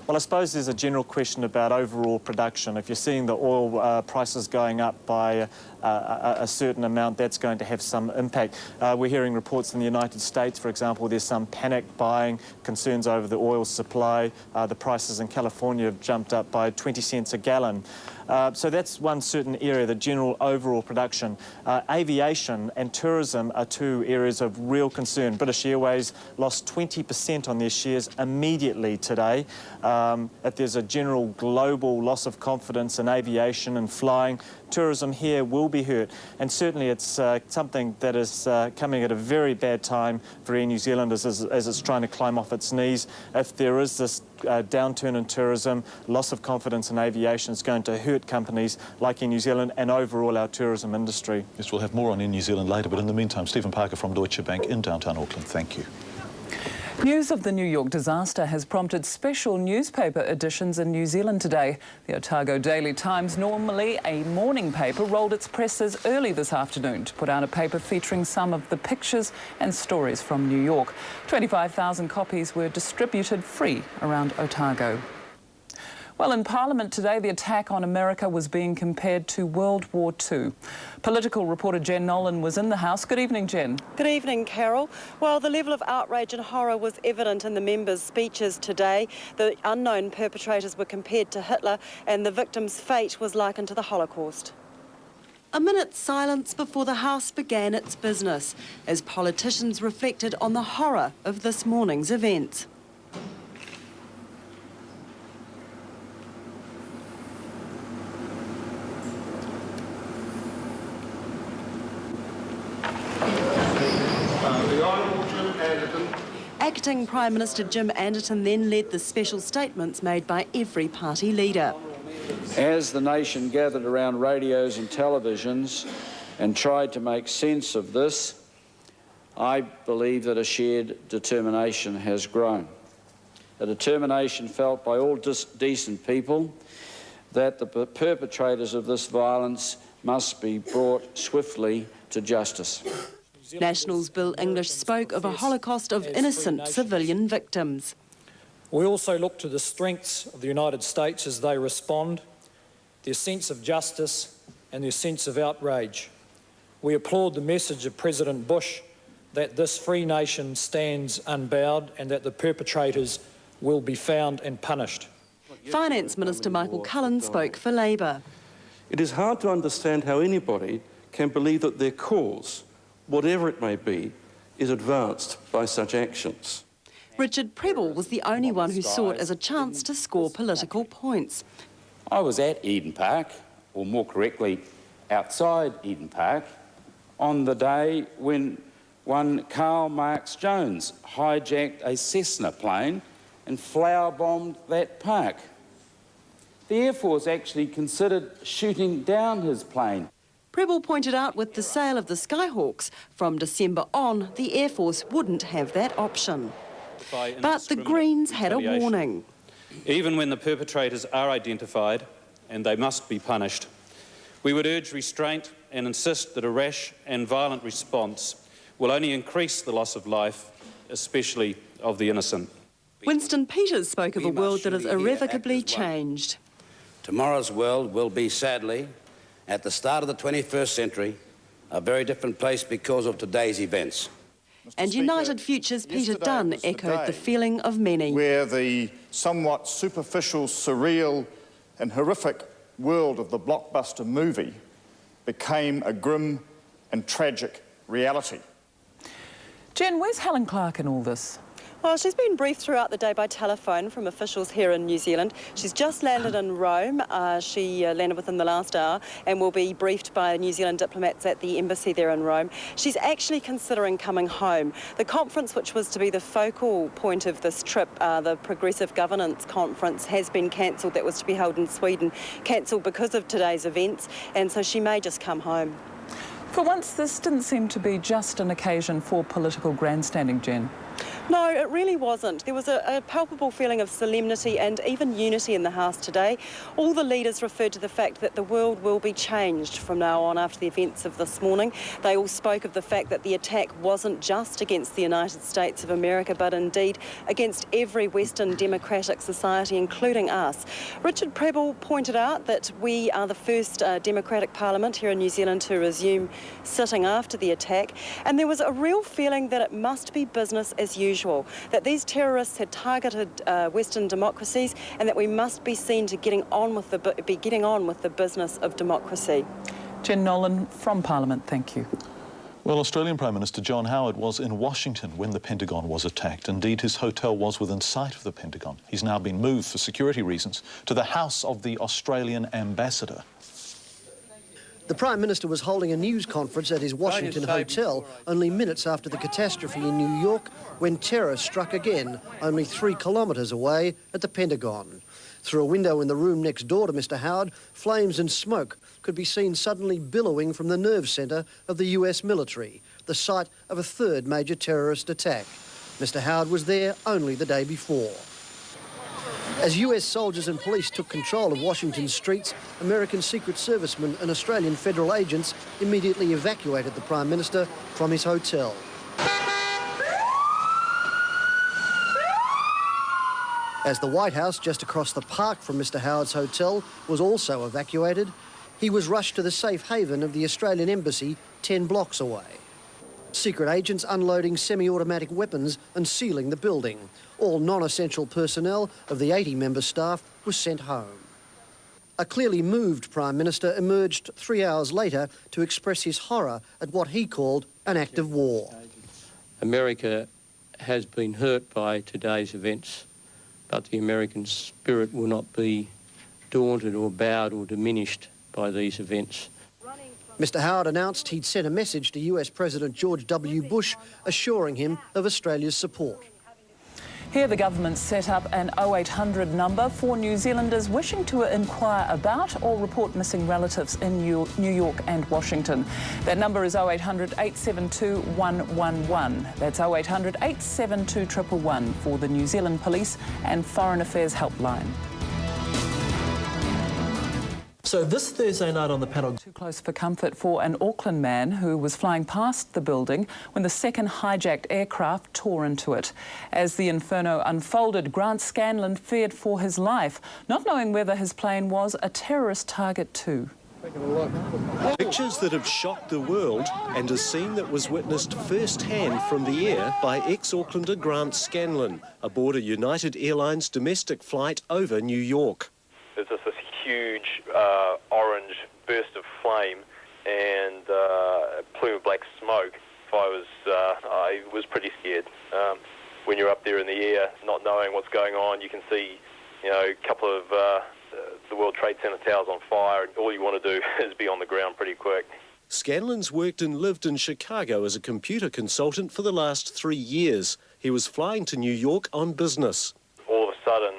Well, I suppose there's a general question about overall production. If you're seeing the oil prices going up by a certain amount, that's going to have some impact. We're hearing reports in the United States, for example, there's some panic buying, concerns over the oil supply. The prices in California have jumped up by 20 cents a gallon. So that's one certain area, the general overall production. Aviation and tourism are two areas of real concern. British Airways lost 20% on their shares immediately today. If there's a general global loss of confidence in aviation and flying, tourism here will be hurt. And certainly it's something that is coming at a very bad time for Air New Zealand as it's trying to climb off its knees. If there is this downturn in tourism, loss of confidence in aviation, is going to hurt companies like Air New Zealand and overall our tourism industry. Yes, we'll have more on Air New Zealand later, but in the meantime, Stephen Parker from Deutsche Bank in downtown Auckland. Thank you. News of the New York disaster has prompted special newspaper editions in New Zealand today. The Otago Daily Times, normally a morning paper, rolled its presses early this afternoon to put out a paper featuring some of the pictures and stories from New York. 25,000 copies were distributed free around Otago. Well, in Parliament today, the attack on America was being compared to World War II. Political reporter Jen Nolan was in the House. Good evening, Jen. Good evening, Carol. Well, the level of outrage and horror was evident in the members' speeches today. The unknown perpetrators were compared to Hitler, and the victims' fate was likened to the Holocaust. A minute's silence before the House began its business, as politicians reflected on the horror of this morning's events. Acting Prime Minister Jim Anderton then led the special statements made by every party leader. As the nation gathered around radios and televisions and tried to make sense of this, I believe that a shared determination has grown. A determination felt by all decent people that the perpetrators of this violence must be brought swiftly to justice. Nationals Bill English spoke of a holocaust of innocent civilian victims. We also look to the strengths of the United States as they respond, their sense of justice and their sense of outrage. We applaud the message of President Bush that this free nation stands unbowed and that the perpetrators will be found and punished. Finance Minister Michael Cullen spoke for Labour. It is hard to understand how anybody can believe that their cause, whatever it may be, is advanced by such actions. Richard Prebble was the only one who saw it as a chance to score political points. I was at Eden Park, or more correctly, outside Eden Park, on the day when one Karl Marx Jones hijacked a Cessna plane and flower-bombed that park. The Air Force actually considered shooting down his plane. Prebble pointed out with the sale of the Skyhawks, from December on, the Air Force wouldn't have that option. But the Greens had a warning. Even when the perpetrators are identified, and they must be punished, we would urge restraint and insist that a rash and violent response will only increase the loss of life, especially of the innocent. Winston Peters spoke of a world that has irrevocably changed. Tomorrow's world will be, sadly, at the start of the 21st century, a very different place because of today's events. And United Futures' Peter Dunn echoed the feeling of many. Where the somewhat superficial, surreal and horrific world of the blockbuster movie became a grim and tragic reality. Jen, where's Helen Clark in all this? Well, she's been briefed throughout the day by telephone from officials here in New Zealand. She's just landed in Rome. She landed within the last hour and will be briefed by New Zealand diplomats at the embassy there in Rome. She's actually considering coming home. The conference, which was to be the focal point of this trip, the Progressive Governance Conference, has been cancelled. That was to be held in Sweden, cancelled because of today's events, and so she may just come home. For once, this didn't seem to be just an occasion for political grandstanding, Jen. No, it really wasn't. There was a palpable feeling of solemnity and even unity in the House today. All the leaders referred to the fact that the world will be changed from now on after the events of this morning. They all spoke of the fact that the attack wasn't just against the United States of America, but indeed against every Western democratic society, including us. Richard Prebble pointed out that we are the first democratic parliament here in New Zealand to resume sitting after the attack, and there was a real feeling that it must be business as usual, that these terrorists had targeted Western democracies and that we must be seen to getting on with the business of democracy. Jen Nolan from Parliament, thank you. Well, Australian Prime Minister John Howard was in Washington when the Pentagon was attacked. Indeed, his hotel was within sight of the Pentagon. He's now been moved for security reasons to the house of the Australian ambassador. The Prime Minister was holding a news conference at his Washington hotel only minutes after the catastrophe in New York when terror struck again only 3 kilometres away at the Pentagon. Through a window in the room next door to Mr Howard, flames and smoke could be seen suddenly billowing from the nerve centre of the US military, the site of a third major terrorist attack. Mr Howard was there only the day before. As US soldiers and police took control of Washington's streets, American Secret Servicemen and Australian federal agents immediately evacuated the Prime Minister from his hotel. As the White House, just across the park from Mr Howard's hotel, was also evacuated, he was rushed to the safe haven of the Australian Embassy 10 blocks away. Secret agents unloading semi-automatic weapons and sealing the building. All non-essential personnel of the 80-member staff was sent home. A clearly moved Prime Minister emerged 3 hours later to express his horror at what he called an act of war. America has been hurt by today's events, but the American spirit will not be daunted or bowed or diminished by these events. Mr Howard announced he'd sent a message to US President George W. Bush assuring him of Australia's support. Here the government set up an 0800 number for New Zealanders wishing to inquire about or report missing relatives in New York and Washington. That number is 0800 872 111. That's 0800 872 111 for the New Zealand Police and Foreign Affairs Helpline. So this Thursday night on the panel... Too close for comfort for an Auckland man who was flying past the building when the second hijacked aircraft tore into it. As the inferno unfolded, Grant Scanlon feared for his life, not knowing whether his plane was a terrorist target too. Pictures that have shocked the world and a scene that was witnessed firsthand from the air by ex-Aucklander Grant Scanlon aboard a United Airlines domestic flight over New York. There's just this huge orange burst of flame and a plume of black smoke. I was pretty scared. When you're up there in the air, not knowing what's going on, you can see, a couple of the World Trade Center towers on fire, and all you want to do is be on the ground pretty quick. Scanlon's worked and lived in Chicago as a computer consultant for the last 3 years. He was flying to New York on business. All of a sudden,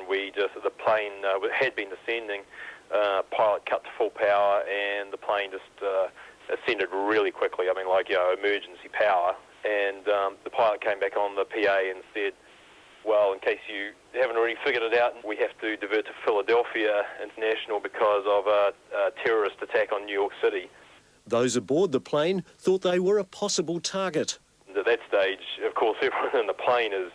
the plane had been descending. Pilot cut to full power, and the plane just ascended really quickly. I mean, emergency power. And the pilot came back on the PA and said, well, in case you haven't already figured it out, we have to divert to Philadelphia International because of a terrorist attack on New York City. Those aboard the plane thought they were a possible target. At that stage, of course, everyone in the plane is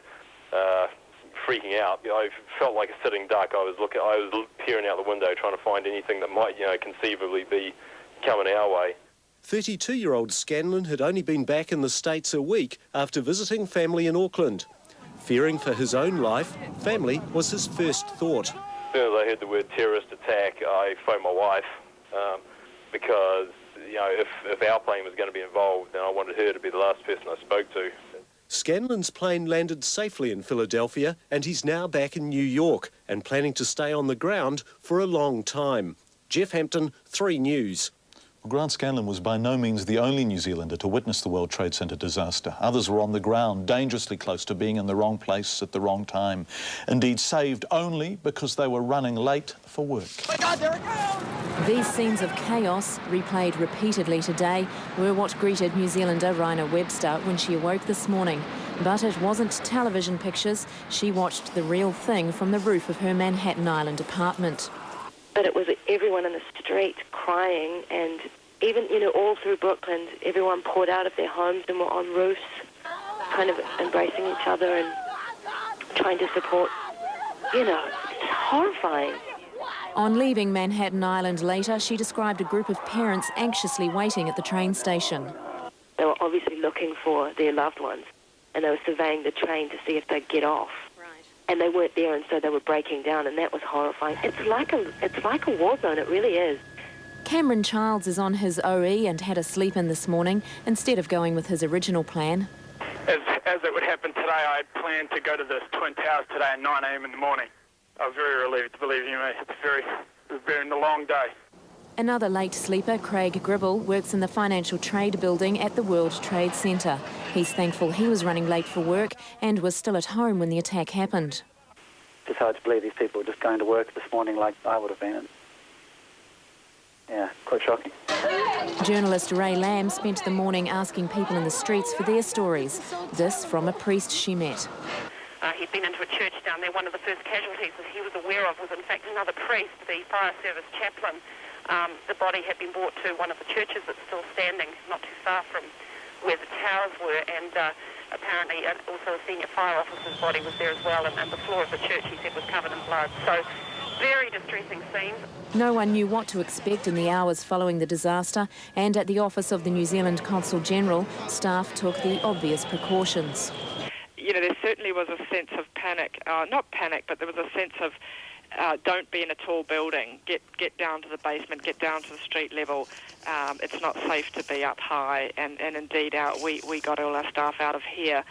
freaking out. I felt like a sitting duck. I was peering out the window trying to find anything that might, conceivably be coming our way. 32-year-old Scanlon had only been back in the States a week after visiting family in Auckland. Fearing for his own life, family was his first thought. As soon as I heard the word terrorist attack, I phoned my wife because, if our plane was going to be involved, then I wanted her to be the last person I spoke to. Scanlon's plane landed safely in Philadelphia and he's now back in New York and planning to stay on the ground for a long time. Jeff Hampton, 3 News. Well, Grant Scanlon was by no means the only New Zealander to witness the World Trade Center disaster. Others were on the ground, dangerously close to being in the wrong place at the wrong time. Indeed, saved only because they were running late for work. Oh my God, there it goes! These scenes of chaos, replayed repeatedly today, were what greeted New Zealander Rhina Webster when she awoke this morning. But it wasn't television pictures. She watched the real thing from the roof of her Manhattan Island apartment. But it was everyone in the street crying, and even, all through Brooklyn, everyone poured out of their homes and were on roofs, kind of embracing each other and trying to support. It's horrifying. On leaving Manhattan Island later, she described a group of parents anxiously waiting at the train station. They were obviously looking for their loved ones, and they were surveying the train to see if they'd get off. And they weren't there, and so they were breaking down, and that was horrifying. It's like a war zone, it really is. Cameron Childs is on his OE and had a sleep in this morning instead of going with his original plan. As it would happen today, I had planned to go to the Twin Towers today at 9 a.m. in the morning. I was very relieved, believe you me. It's been a long day. Another late sleeper, Craig Gribble, works in the Financial Trade Building at the World Trade Center. He's thankful he was running late for work and was still at home when the attack happened. It's hard to believe these people were just going to work this morning like I would have been. Yeah, quite shocking. Journalist Ray Lamb spent the morning asking people in the streets for their stories. This from a priest she met. He'd been into a church down there. One of the first casualties that he was aware of was in fact another priest, the fire service chaplain. The body had been brought to one of the churches that's still standing, not too far from where the towers were, and apparently also a senior fire officer's body was there as well, and the floor of the church, he said, was covered in blood. So, very distressing scenes. No one knew what to expect in the hours following the disaster, and at the office of the New Zealand Consul General, staff took the obvious precautions. There certainly was a sense of panic, not panic, but there was a sense of don't be in a tall building, get down to the basement, get down to the street level. It's not safe to be up high, and indeed we got all our staff out of here.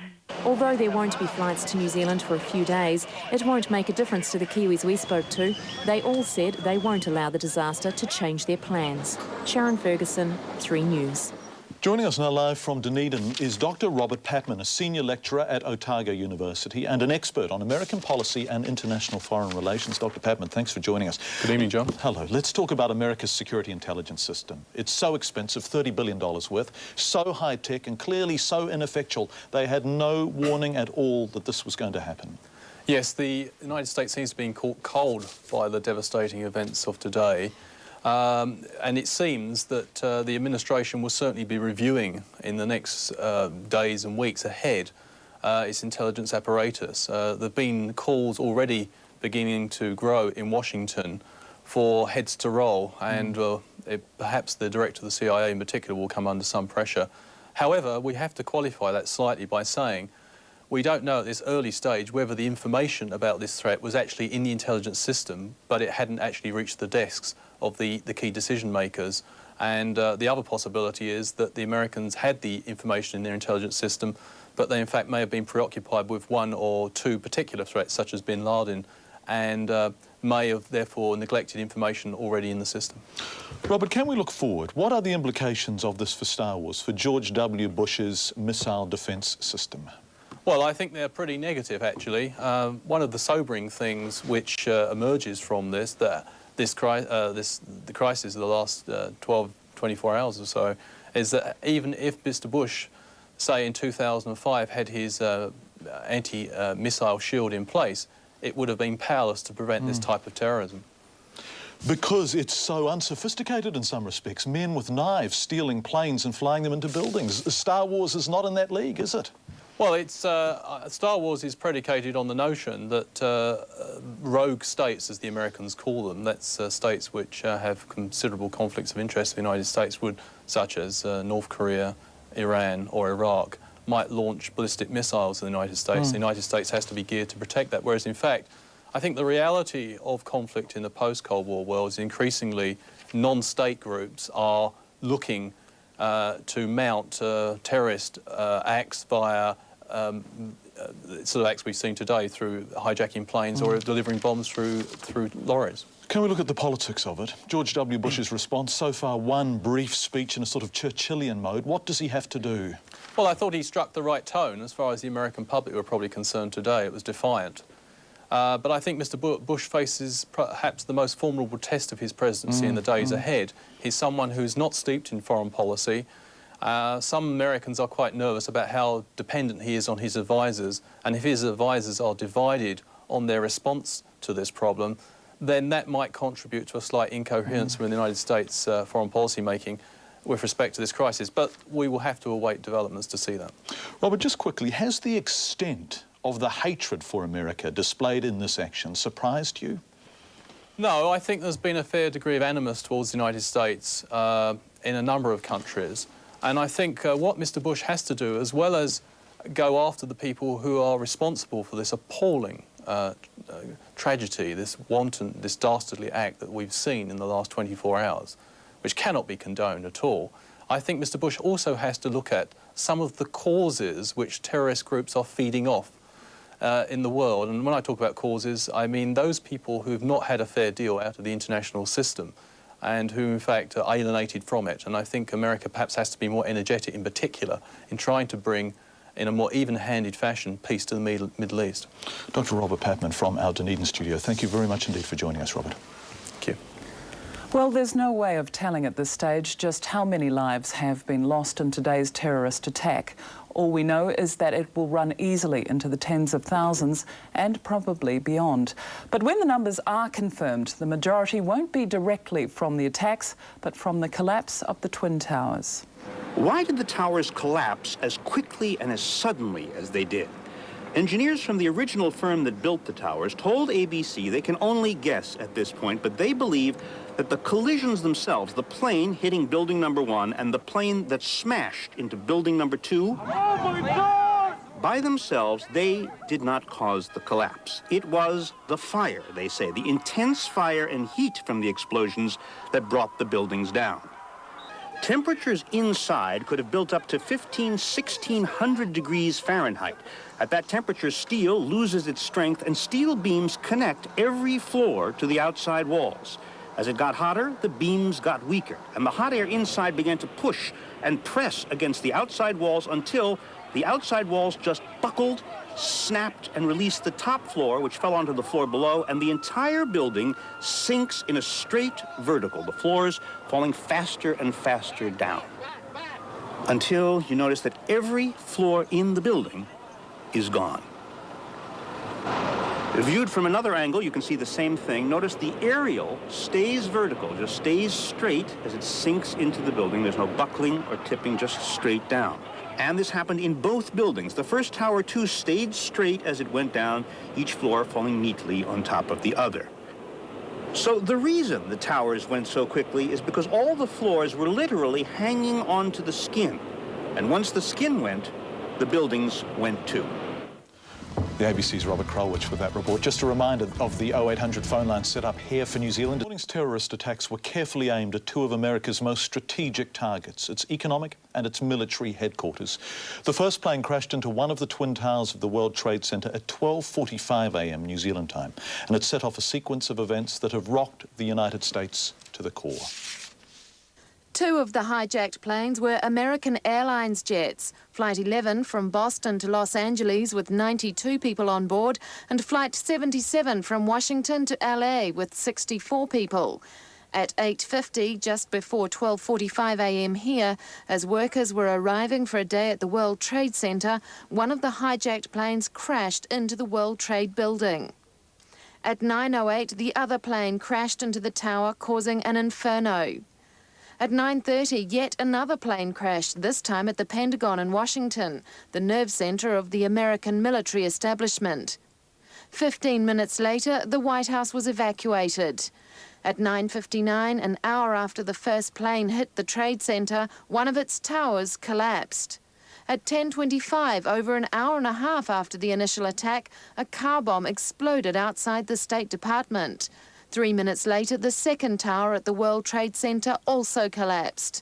Although there won't be flights to New Zealand for a few days, it won't make a difference to the Kiwis we spoke to. They all said they won't allow the disaster to change their plans. Sharon Ferguson, 3 News. Joining us now live from Dunedin is Dr. Robert Patman, a senior lecturer at Otago University and an expert on American policy and international foreign relations. Dr. Patman, thanks for joining us. Good evening, John. Hello. Let's talk about America's security intelligence system. It's so expensive, $30 billion worth, so high-tech and clearly so ineffectual. They had no warning at all that this was going to happen. Yes, the United States seems to be being caught cold by the devastating events of today. And it seems that the administration will certainly be reviewing in the next days and weeks ahead its intelligence apparatus. There have been calls already beginning to grow in Washington for heads to roll, and perhaps the director of the CIA in particular will come under some pressure. However, we have to qualify that slightly by saying we don't know at this early stage whether the information about this threat was actually in the intelligence system, but it hadn't actually reached the desks of the key decision makers. And the other possibility is that the Americans had the information in their intelligence system, but they in fact may have been preoccupied with one or two particular threats, such as bin Laden, and may have therefore neglected information already in the system. Robert, can we look forward? What are the implications of this for Star Wars, for George W. Bush's missile defence system? Well, I think they're pretty negative, actually. One of the sobering things which emerges from this, that the crisis of the last 12, 24 hours or so, is that even if Mr. Bush, say in 2005, had his anti-missile shield in place, it would have been powerless to prevent this type of terrorism. Because it's so unsophisticated in some respects. Men with knives stealing planes and flying them into buildings. Star Wars is not in that league, is it? Well, it's Star Wars is predicated on the notion that rogue states, as the Americans call them, that's states which have considerable conflicts of interest with the United States, such as North Korea, Iran or Iraq, might launch ballistic missiles in the United States. The United States has to be geared to protect that, whereas in fact, I think the reality of conflict in the post-Cold War world is increasingly non-state groups are looking to mount terrorist acts via sort of acts we've seen today through hijacking planes or delivering bombs through lorries. Can we look at the politics of it? George W. Bush's response, so far one brief speech in a sort of Churchillian mode. What does he have to do? Well, I thought he struck the right tone as far as the American public were probably concerned today. It was defiant. But I think Mr. Bush faces perhaps the most formidable test of his presidency in the days ahead. He's someone who's not steeped in foreign policy. Some Americans are quite nervous about how dependent he is on his advisers, and if his advisers are divided on their response to this problem, then that might contribute to a slight incoherence within the United States foreign policy making with respect to this crisis. But we will have to await developments to see that. Robert, just quickly, has the extent of the hatred for America displayed in this action surprised you? No, I think there's been a fair degree of animus towards the United States in a number of countries. And I think what Mr. Bush has to do, as well as go after the people who are responsible for this appalling tragedy, this wanton, this dastardly act that we've seen in the last 24 hours, which cannot be condoned at all, I think Mr. Bush also has to look at some of the causes which terrorist groups are feeding off in the world. And when I talk about causes, I mean those people who have not had a fair deal out of the international system and who, in fact, are alienated from it. And I think America perhaps has to be more energetic, in particular, in trying to bring, in a more even-handed fashion, peace to the Middle East. Dr. Robert Patman from our Dunedin studio. Thank you very much indeed for joining us, Robert. Thank you. Well, there's no way of telling at this stage just how many lives have been lost in today's terrorist attack. All we know is that it will run easily into the tens of thousands and probably beyond. But when the numbers are confirmed, the majority won't be directly from the attacks, but from the collapse of the Twin Towers. Why did the towers collapse as quickly and as suddenly as they did? Engineers from the original firm that built the towers told ABC they can only guess at this point, but they believe that the collisions themselves, the plane hitting building number 1 and the plane that smashed into building number 2, by themselves, they did not cause the collapse. It was the fire, they say, the intense fire and heat from the explosions that brought the buildings down. Temperatures inside could have built up to 1600 degrees Fahrenheit. At that temperature, steel loses its strength and steel beams connect every floor to the outside walls. As it got hotter, the beams got weaker, and the hot air inside began to push and press against the outside walls until the outside walls just buckled, snapped, and released the top floor, which fell onto the floor below, and the entire building sinks in a straight vertical, the floors falling faster and faster down, until you notice that every floor in the building is gone. Viewed from another angle, you can see the same thing. Notice the aerial stays vertical, just stays straight as it sinks into the building. There's no buckling or tipping, just straight down. And this happened in both buildings. The first tower, too, stayed straight as it went down, each floor falling neatly on top of the other. So the reason the towers went so quickly is because all the floors were literally hanging onto the skin. And once the skin went, the buildings went too. The ABC's Robert Krulwich with that report. Just a reminder of the 0800 phone line set up here for New Zealand. This morning's terrorist attacks were carefully aimed at two of America's most strategic targets, its economic and its military headquarters. The first plane crashed into one of the twin towers of the World Trade Center at 12:45 a.m. New Zealand time, and it set off a sequence of events that have rocked the United States to the core. Two of the hijacked planes were American Airlines jets, Flight 11 from Boston to Los Angeles with 92 people on board, and Flight 77 from Washington to LA with 64 people. At 8:50, just before 12:45 a.m. here, as workers were arriving for a day at the World Trade Center, one of the hijacked planes crashed into the World Trade Building. At 9:08, the other plane crashed into the tower, causing an inferno. At 9:30, yet another plane crashed, this time at the Pentagon in Washington, the nerve center of the American military establishment. 15 minutes later, the White House was evacuated. At 9:59, an hour after the first plane hit the Trade Center, one of its towers collapsed. At 10:25, over an hour and a half after the initial attack, a car bomb exploded outside the State Department. 3 minutes later, the second tower at the World Trade Center also collapsed.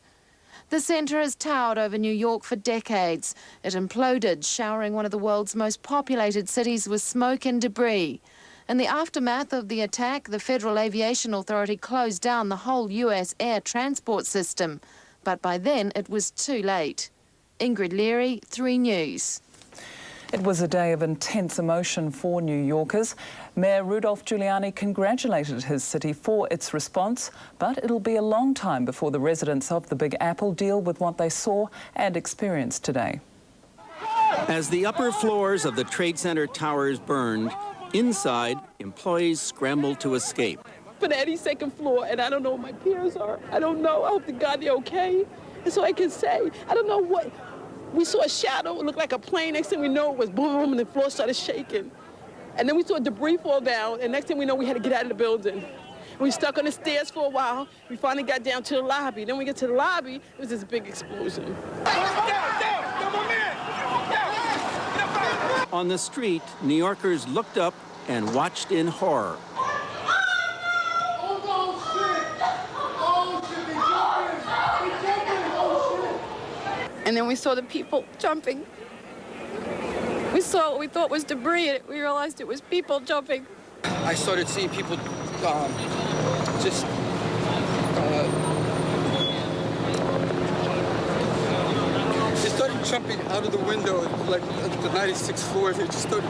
The center has towered over New York for decades. It imploded, showering one of the world's most populated cities with smoke and debris. In the aftermath of the attack, the Federal Aviation Authority closed down the whole U.S. air transport system. But by then, it was too late. Ingrid Leary, 3 News. It was a day of intense emotion for New Yorkers. Mayor Rudolph Giuliani congratulated his city for its response, but it'll be a long time before the residents of the Big Apple deal with what they saw and experienced today. As the upper floors of the Trade Center towers burned, inside, employees scrambled to escape. For the 82nd floor, and I don't know what my peers are. I don't know. I hope to God they're okay. And so I can say, I don't know what. We saw a shadow, it looked like a plane. Next thing we know, it was boom, and the floor started shaking. And then we saw debris fall down, and next thing we know, we had to get out of the building. We stuck on the stairs for a while. We finally got down to the lobby. Then when we get to the lobby, it was this big explosion. On the street, New Yorkers looked up and watched in horror. And then we saw the people jumping. We saw what we thought was debris, and we realized it was people jumping. I started seeing people just they started jumping out of the window, like at the 96th floor. They just started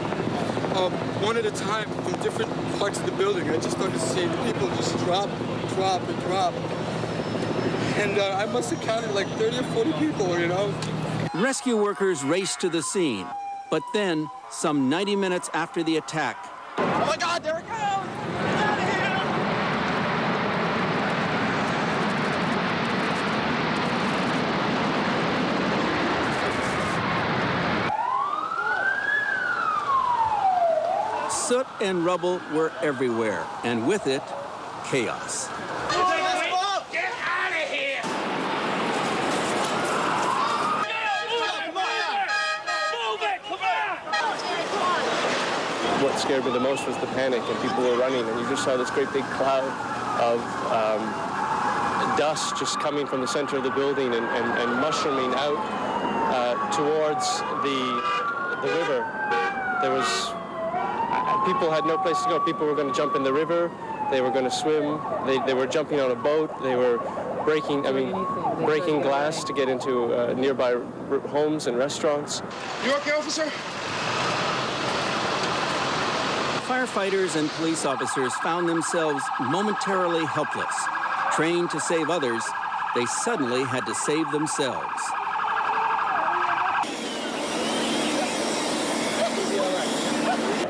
one at a time from different parts of the building. I just started seeing the people just drop, and drop. And I must have counted like 30 or 40 people, you know. Rescue workers raced to the scene, but then, some 90 minutes after the attack, Oh my God, there it goes! Get out of here! soot and rubble were everywhere, and with it, chaos. What scared me the most was the panic, and people were running, and you just saw this great big cloud of dust just coming from the center of the building and mushrooming out towards the river. There was, people had no place to go. People were going to jump in the river. they were going to swim, they were jumping on a boat, they were breaking glass to get into nearby homes and restaurants. You okay, officer? Firefighters and police officers found themselves momentarily helpless. Trained to save others, they suddenly had to save themselves.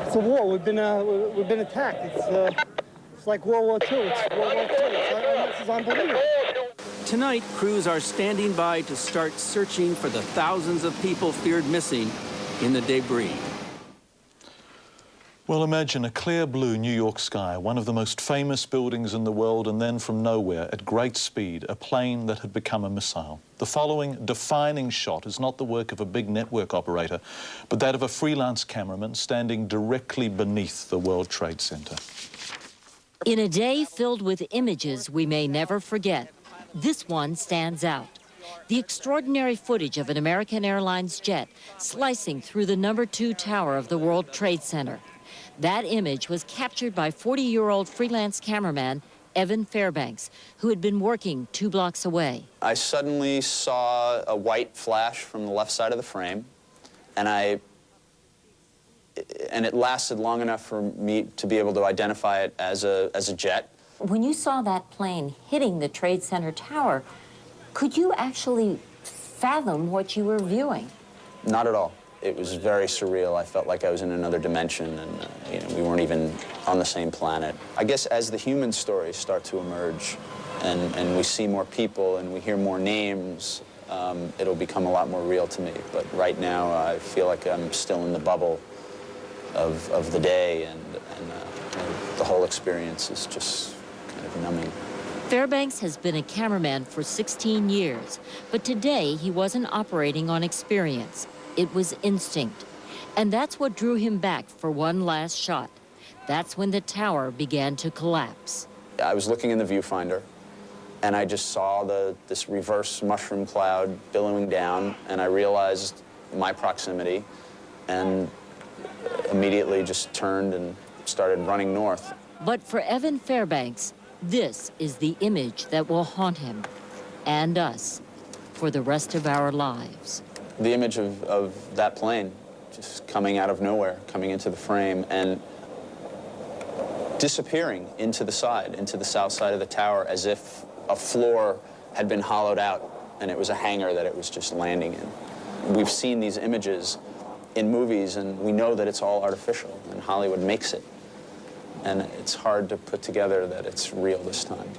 It's a war. We've been attacked. It's like World War II. It's World War II. This is unbelievable. Tonight, crews are standing by to start searching for the thousands of people feared missing in the debris. Well, imagine a clear blue New York sky, one of the most famous buildings in the world, and then from nowhere, at great speed, a plane that had become a missile. The following defining shot is not the work of a big network operator, but that of a freelance cameraman standing directly beneath the World Trade Center. In a day filled with images we may never forget, this one stands out. The extraordinary footage of an American Airlines jet slicing through the #2 tower of the World Trade Center. That image was captured by 40-year-old freelance cameraman Evan Fairbanks, who had been working 2 blocks away. I suddenly saw a white flash from the left side of the frame, and it lasted long enough for me to be able to identify it as a jet. When you saw that plane hitting the Trade Center tower, could you actually fathom what you were viewing? Not at all. It was very surreal. I felt like I was in another dimension, and we weren't even on the same planet. I guess as the human stories start to emerge, and we see more people and we hear more names, it'll become a lot more real to me. But right now, I feel like I'm still in the bubble of the day, and the whole experience is just kind of numbing. Fairbanks has been a cameraman for 16 years, but today he wasn't operating on experience. It was instinct. And that's what drew him back for one last shot. That's when the tower began to collapse. I was looking in the viewfinder, and I just saw this reverse mushroom cloud billowing down, and I realized my proximity, and immediately just turned and started running north. But for Evan Fairbanks, this is the image that will haunt him and us for the rest of our lives. The image of that plane just coming out of nowhere, coming into the frame, and disappearing into the south side of the tower, as if a floor had been hollowed out and it was a hangar that it was just landing in. We've seen these images in movies, and we know that it's all artificial, and Hollywood makes it. And it's hard to put together that it's real this time.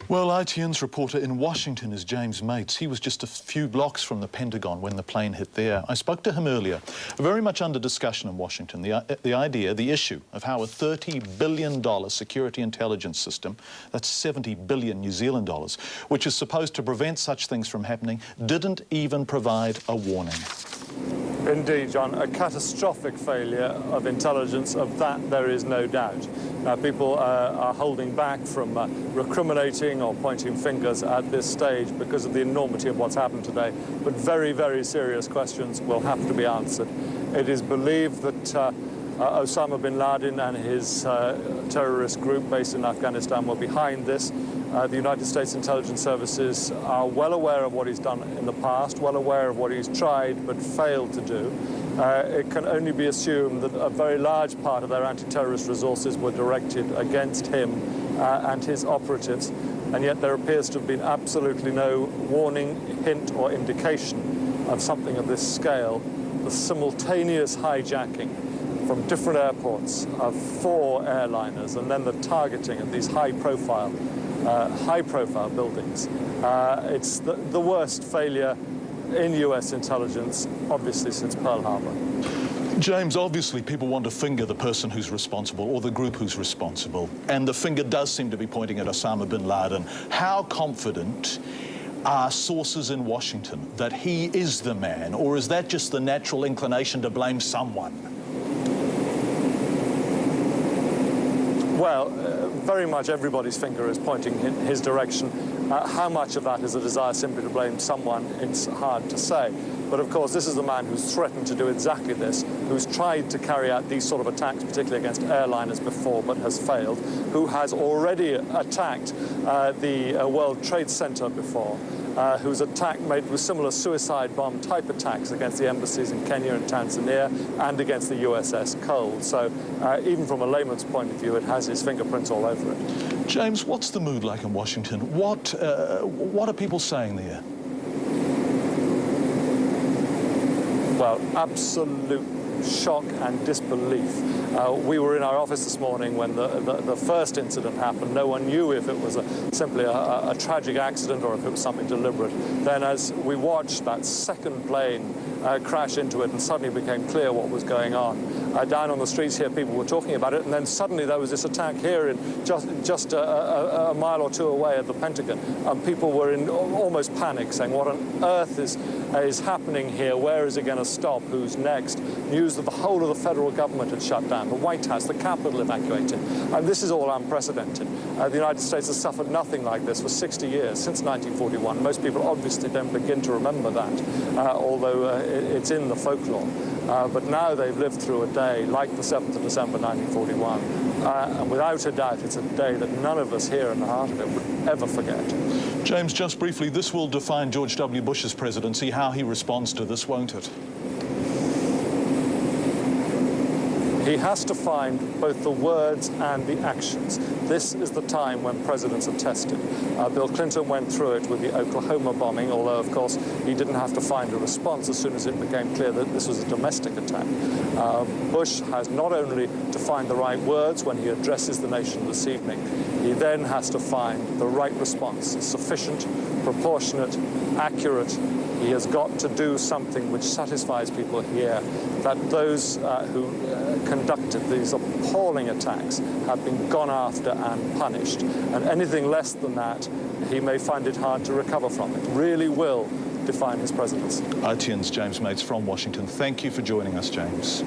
Well, ITN's reporter in Washington is James Mates. He was just a few blocks from the Pentagon when the plane hit there. I spoke to him earlier. Very much under discussion in Washington, the issue of how a $30 billion security intelligence system, that's 70 billion New Zealand dollars, which is supposed to prevent such things from happening, didn't even provide a warning. Indeed, John, a catastrophic failure of intelligence, of that there is no doubt. People are holding back from recriminating or pointing fingers at this stage because of the enormity of what's happened today, but very, very serious questions will have to be answered. It is believed that Osama bin Laden and his terrorist group based in Afghanistan were behind this. The United States intelligence services are well aware of what he's done in the past, well aware of what he's tried but failed to do. It can only be assumed that a very large part of their anti-terrorist resources were directed against him and his operatives, and yet there appears to have been absolutely no warning, hint or indication of something of this scale. The simultaneous hijacking from different airports of 4 airliners, and then the targeting of these high-profile buildings. It's the worst failure in U.S. intelligence, obviously, since Pearl Harbor. James, obviously people want to finger the person who's responsible or the group who's responsible, and the finger does seem to be pointing at Osama bin Laden. How confident are sources in Washington that he is the man, or is that just the natural inclination to blame someone? Well, very much everybody's finger is pointing in his direction. How much of that is a desire simply to blame someone, it's hard to say. But of course, this is the man who's threatened to do exactly this, who's tried to carry out these sort of attacks, particularly against airliners before, but has failed, who has already attacked the World Trade Center before, who's made with similar suicide bomb type attacks against the embassies in Kenya and Tanzania and against the USS Cole. So even from a layman's point of view, it has his fingerprints all over it. James, what's the mood like in Washington? What are people saying there? Well, absolute shock and disbelief. We were in our office this morning when the first incident happened. No one knew if it was simply a tragic accident or if it was something deliberate. Then as we watched that second plane crash into it and suddenly became clear what was going on, down on the streets here people were talking about it, and then suddenly there was this attack here in just a mile or two away at the Pentagon, and people were in almost panic, saying what on earth is happening here, where is it going to stop, who's next? News that the whole of the federal government had shut down, the White House, the Capitol evacuated, and this is all unprecedented. The United States has suffered nothing like this for 60 years, since 1941. Most people obviously don't begin to remember that, although it's in the folklore. But now they've lived through a day like the 7th of December 1941, and without a doubt it's a day that none of us here in the heart of it would ever forget. James, just briefly, this will define George W. Bush's presidency, how he responds to this, won't it? He has to find both the words and the actions. This is the time when presidents are tested. Bill Clinton went through it with the Oklahoma bombing, although, of course, he didn't have to find a response as soon as it became clear that this was a domestic attack. Bush has not only to find the right words when he addresses the nation this evening, he then has to find the right response, sufficient, proportionate, accurate. He has got to do something which satisfies people here that those who conducted these appalling attacks have been gone after and punished. And anything less than that, he may find it hard to recover from. It really will define his presidency. ITN's James Mates from Washington. Thank you for joining us, James.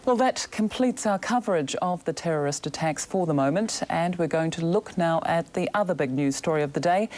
Well, that completes our coverage of the terrorist attacks for the moment, and we're going to look now at the other big news story of the day.